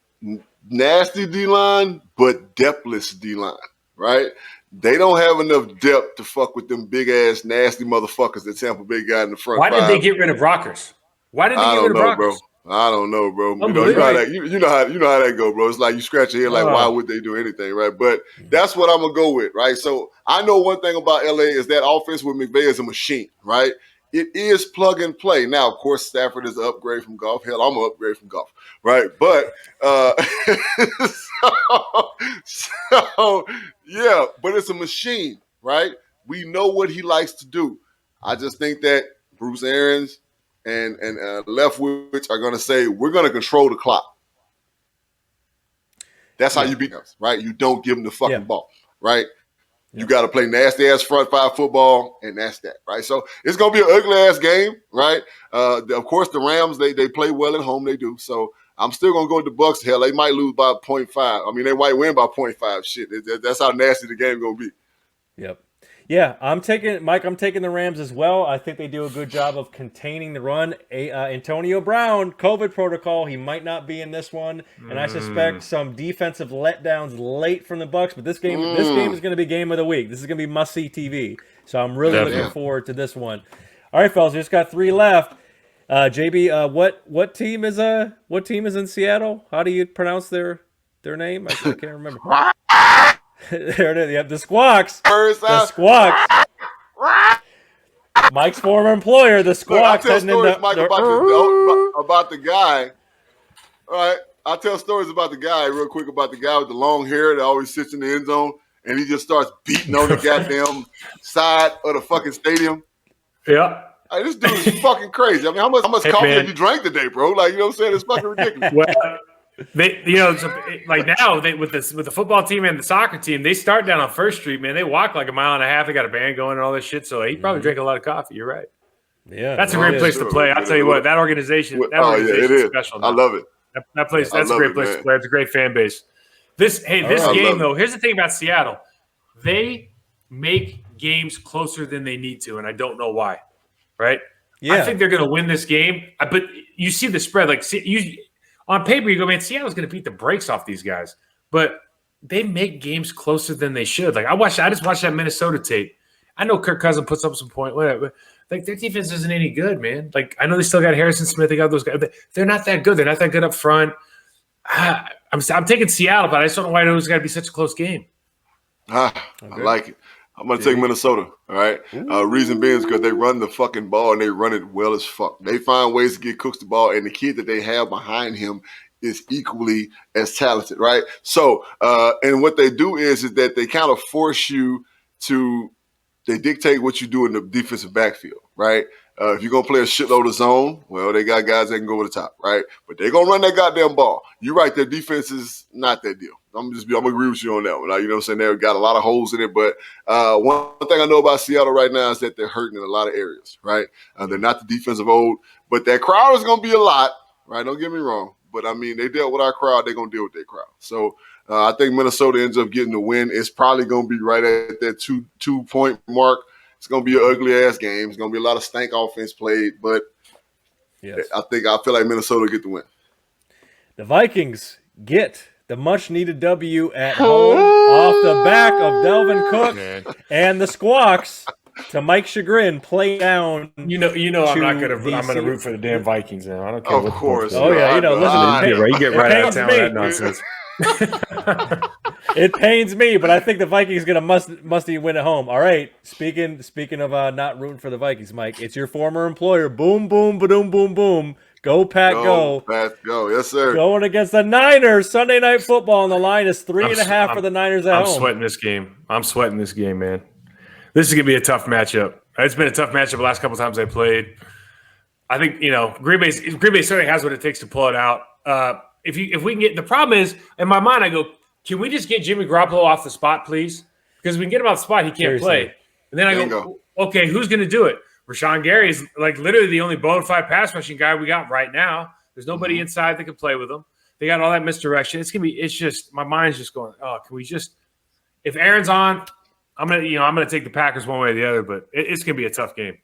B: nasty D-line, but depthless D-line, right? They don't have enough depth to fuck with them big-ass nasty motherfuckers that Tampa Bay got in the front.
C: Why did they get rid of Rockers? Why did they get rid of Rockers?
B: Bro. I don't know, bro. You know how that go, bro. It's like you scratch your head like, why would they do anything, right? But that's what I'm going to go with, right? So I know one thing about LA is that offense with McVay is a machine, right? It is plug and play. Now, of course, Stafford is an upgrade from golf. Hell, I'm an upgrade from golf, right? But yeah, but it's a machine, right? We know what he likes to do. I just think that Bruce Arians and Leftwich are going to say, we're going to control the clock. That's how you beat them, right? You don't give them the fucking ball, right? You got to play nasty-ass front 5 football, and that's that, right? So it's going to be an ugly-ass game, right? Of course, the Rams, they play well at home. They do. So I'm still going to go with the Bucs. Hell, they might lose by 0.5. I mean, they might win by 0.5. Shit, that's how nasty the game going to be.
A: Yep. Yeah, I'm taking the Rams as well. I think they do a good job of containing the run. Antonio Brown, COVID protocol. He might not be in this one, and I suspect some defensive letdowns late from the Bucs. But this game is going to be game of the week. This is going to be must-see TV. So I'm really looking forward to this one. All right, fellas, we just got 3 left. JB, what team is in Seattle? How do you pronounce their name? I can't remember. There it is. Yep, the Squawks. The Squawks. Mike's former employer, the Squawks.
B: Look, I tell stories, Mike, about the guy. All right, I'll tell stories about the guy real quick, about the guy with the long hair that always sits in the end zone, and he just starts beating on the goddamn side of the fucking stadium.
C: Yeah.
B: Like, this dude is fucking crazy. I mean, how much coffee have you drank today, bro? Like, you know what I'm saying? It's fucking ridiculous.
C: Well, like now with the football team and the soccer team, they start down on First Street, man. They walk like a mile and a half. They got a band going and all this shit. So he probably drank a lot of coffee. You're right.
A: Yeah,
C: that's a great place to play. I'll tell you what, that organization is special. Now.
B: I love it.
C: That place, that's a great place to play. It's a great fan base. This game though, here's the thing about Seattle: they make games closer than they need to, and I don't know why. Right? Yeah, I think they're going to win this game, but you see the spread. Like on paper, you go, man, Seattle's going to beat the brakes off these guys, but they make games closer than they should. Like I just watched that Minnesota tape. I know Kirk Cousins puts up some point, whatever. But like their defense isn't any good, man. Like I know they still got Harrison Smith. They got those guys. They're not that good. They're not that good up front. I'm taking Seattle, but I just don't know why it was got to be such a close game.
B: I like it. I'm going to take Minnesota, all right? Reason being is because they run the fucking ball and they run it well as fuck. They find ways to get Cooks the ball, and the kid that they have behind him is equally as talented, right? So, and what they do is that they kind of force you to – they dictate what you do in the defensive backfield, right? If you're going to play a shitload of zone, well, they got guys that can go over the top, right? But they're going to run that goddamn ball. You're right, their defense is not that deal. I'm going to agree with you on that one. Like, you know what I'm saying? They've got a lot of holes in it. But one thing I know about Seattle right now is that they're hurting in a lot of areas, right? They're not the defensive old. But that crowd is going to be a lot, right? Don't get me wrong. But, I mean, they dealt with our crowd. They're going to deal with their crowd. So I think Minnesota ends up getting the win. It's probably going to be right at that two-point mark. It's going to be an ugly-ass game. It's going to be a lot of stank offense played. But I feel like Minnesota get the win.
A: The Vikings get the much-needed W at home off the back of Delvin Cook and the Squawks, to Mike's chagrin, play down.
C: I'm gonna root for the damn Vikings now. I don't care.
B: Of course.
A: Oh yeah, listen.
C: You get right out of town with that nonsense.
A: It pains me, but I think the Vikings gonna musty win at home. All right. Speaking of not rooting for the Vikings, Mike, it's your former employer. Boom, boom, ba-doom, boom, boom. Go, Pat, go.
B: Pat, go. Yes, sir.
A: Going against the Niners. Sunday Night Football, and the line is 3.5 for the Niners at home.
C: I'm sweating this game, man. This is going to be a tough matchup. It's been a tough matchup the last couple times they played. I think, Green Bay certainly has what it takes to pull it out. If we can get – the problem is, in my mind, I go, can we just get Jimmy Garoppolo off the spot, please? Because if we can get him off the spot, he can't play. And then I go, okay, who's going to do it? Rashawn Gary is like literally the only bona fide pass rushing guy we got right now. There's nobody inside that can play with him. They got all that misdirection. It's just my mind's just going, oh, can we just – if Aaron's on – I'm gonna take the Packers one way or the other, but it's gonna be a tough game.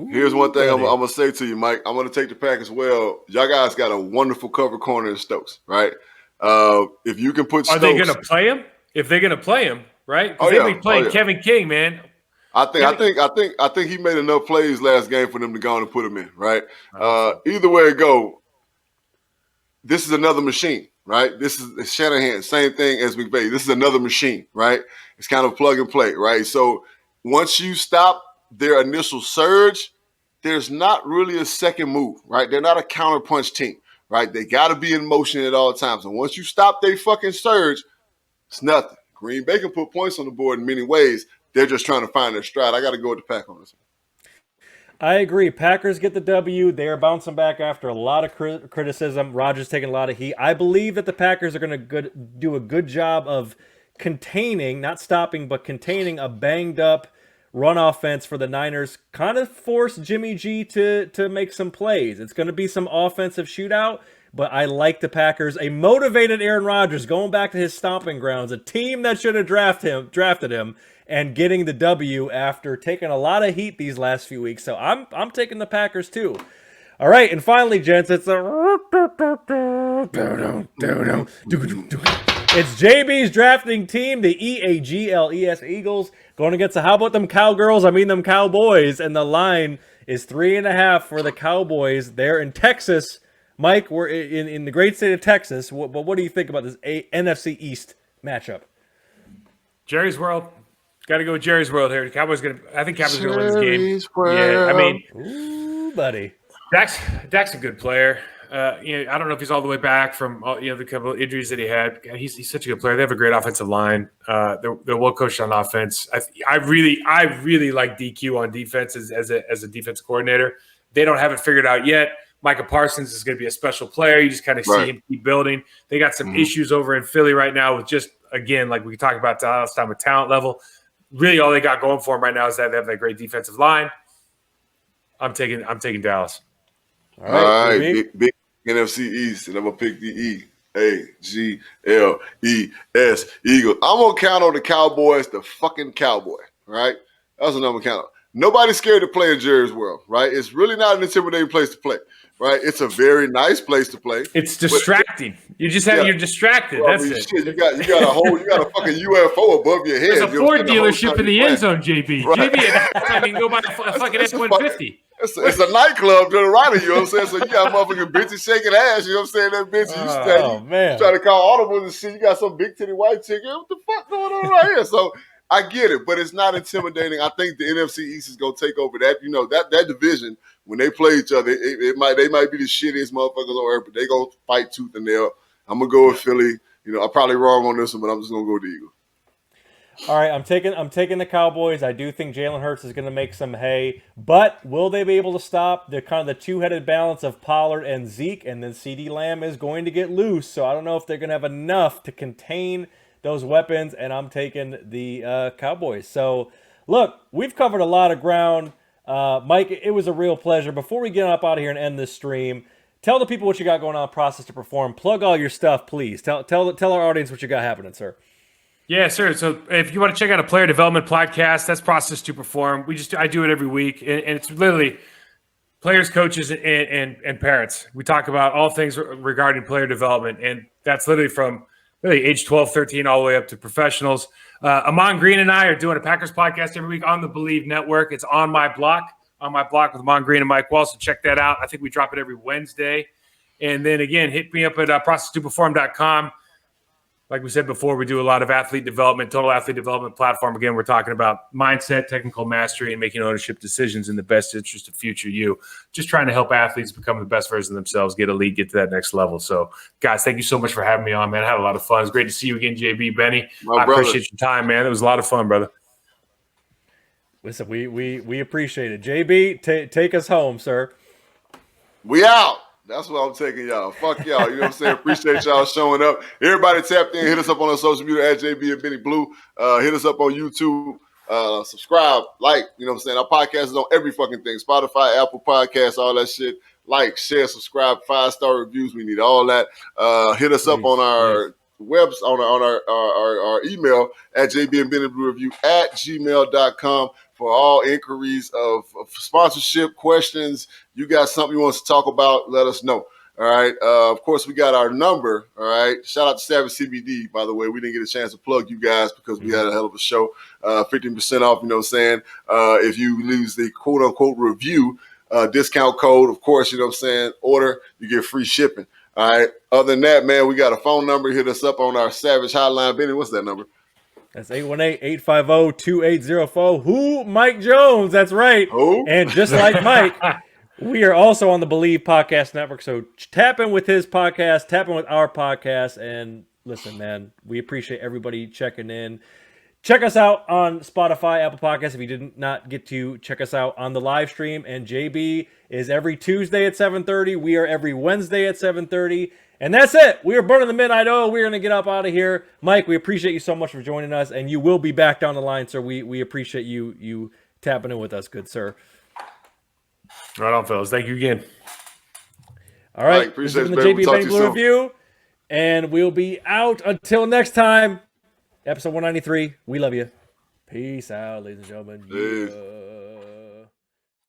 B: Here's one thing I'm gonna say to you, Mike. I'm gonna take the Packers. Well, y'all guys got a wonderful cover corner in Stokes, right? If you can put,
C: they gonna play him? If they're gonna play him, right? They'll be playing Kevin King, man.
B: I think he made enough plays last game for them to go on and put him in, right? Either way it go, this is another machine, right? This is Shanahan, same thing as McVay. This is another machine, right? It's kind of plug and play, right? So once you stop their initial surge, there's not really a second move, right? They're not a counterpunch team, right? They got to be in motion at all times. And once you stop their fucking surge, it's nothing. Green Bay can put points on the board in many ways. They're just trying to find their stride. I got to go with the Pack on this one.
A: I agree. Packers get the W. They are bouncing back after a lot of criticism. Rodgers taking a lot of heat. I believe that the Packers are going to do a good job of containing, not stopping, but containing a banged-up run offense for the Niners. Kind of force Jimmy G to make some plays. It's going to be some offensive shootout, but I like the Packers. A motivated Aaron Rodgers going back to his stomping grounds, a team that should have drafted him, and getting the W after taking a lot of heat these last few weeks. So I'm taking the Packers too. All right, and finally, gents, it's JB's drafting team, the EAGLES Eagles, going against the how about them cowgirls? I mean them Cowboys, and the line is 3.5 for the Cowboys. They're in Texas. Mike, we're in the great state of Texas. What do you think about this NFC East matchup?
C: Jerry's World. Got to go with Jerry's World here. I think Cowboys going to win this game.
B: World.
C: Yeah, I mean,
A: ooh, buddy.
C: Dak's a good player. I don't know if he's all the way back from the couple of injuries that he had. He's such a good player. They have a great offensive line. They're well coached on offense. I really like DQ on defense as a defense coordinator. They don't have it figured out yet. Micah Parsons is going to be a special player. You just kind of see him keep building. They got some issues over in Philly right now with just, again, like we talked about last time with talent level. Really, all they got going for them right now is that they have that great defensive line. I'm taking Dallas.
B: All right, big NFC East, and I'm gonna pick the EAGLES Eagles. I'm gonna count on the Cowboys, the fucking Cowboy. Right, that's what I'm gonna count on. Nobody's scared to play in Jerry's World. Right, it's really not an intimidating place to play. Right, it's a very nice place to play.
C: It's distracting. You're distracted. That's it.
B: Shit, you got a fucking UFO above your head.
C: There's a Ford dealership in the end zone, JB. Right. JB, I can go buy a fucking F-150.
B: It's a nightclub to the right of you, know what I'm saying? So you got motherfucking bitches shaking ass, you know what I'm saying? That bitch, you try to call audibles and shit. You got some big titty white chick. What the fuck going on right here? So I get it, but it's not intimidating. I think the NFC East is gonna take over that. That division when they play each other, they might be the shittiest motherfuckers on earth, but they gonna fight tooth and nail. I'm gonna go with Philly. I'm probably wrong on this one, but I'm just gonna go with the Eagles.
A: All right, I'm taking the Cowboys. I do think Jalen Hurts is going to make some hay, but will they be able to stop the two-headed balance of Pollard and Zeke? And then CeeDee Lamb is going to get loose, so I don't know if they're going to have enough to contain those weapons. And I'm taking the Cowboys. So, look, we've covered a lot of ground. Mike, it was a real pleasure. Before we get up out of here and end this stream, tell the people what you got going on. Process to Perform. Plug all your stuff, please. Tell our audience what you got happening, sir.
C: Yeah, sir. So if you want to check out a player development podcast, that's Process to Perform. I do it every week, and it's literally players, coaches, and parents. We talk about all things regarding player development, and that's literally from really age 12, 13, all the way up to professionals. Amon Green and I are doing a Packers podcast every week on the Believe Network. It's on my block with Amon Green and Mike Wahle. So check that out. I think we drop it every Wednesday. And then again, hit me up at process2perform.com. Like we said before, we do a lot of athlete development, total athlete development platform. Again, we're talking about mindset, technical mastery, and making ownership decisions in the best interest of future you. Just trying to help athletes become the best version of themselves, get elite, get to that next level. So, guys, thank you so much for having me on, man. I had a lot of fun. It's great to see you again, JB, Benny. I appreciate your time, man. It was a lot of fun, brother.
A: Listen, we appreciate it. JB, take us home, sir.
B: We out. That's what I'm taking y'all. Fuck y'all. You know what I'm saying? Appreciate y'all showing up. Everybody tapped in. Hit us up on our social media at JB and Benny Blue. Hit us up on YouTube. Subscribe, like, you know what I'm saying? Our podcast is on every fucking thing. Spotify, Apple Podcasts, all that shit. Like, share, subscribe, 5-star reviews. We need all that. Hit us up on our webs, on our email at jbandbennybluereview@gmail.com for all inquiries of sponsorship, questions. You got something you want us to talk about, let us know. All right. Of course, we got our number. All right. Shout out to Savage CBD, by the way. We didn't get a chance to plug you guys because we had a hell of a show. 15% off, you know what I'm saying? If you lose the quote-unquote review discount code, of course, you know what I'm saying, order, you get free shipping. All right. Other than that, man, we got a phone number. Hit us up on our Savage hotline. Benny, what's that number?
A: That's 818-850-2804. Who? Mike Jones. That's right.
B: Who?
A: And just like Mike, we are also on the Believe Podcast Network. So tap in with his podcast, tap in with our podcast. And listen, man, we appreciate everybody checking in. Check us out on Spotify, Apple Podcasts. If you did not get to check us out on the live stream. And JB is every Tuesday at 7:30. We are every Wednesday at 7:30. And that's it. We are burning the midnight oil. We're going to get up out of here. Mike, we appreciate you so much for joining us. And you will be back down the line, sir. We appreciate you tapping in with us, good sir.
C: Right on, fellas. Thank you again.
A: All right. This has been the JB Benny Blue Review. And we'll be out until next time. Episode 193. We love you. Peace out, ladies and gentlemen. Yeah.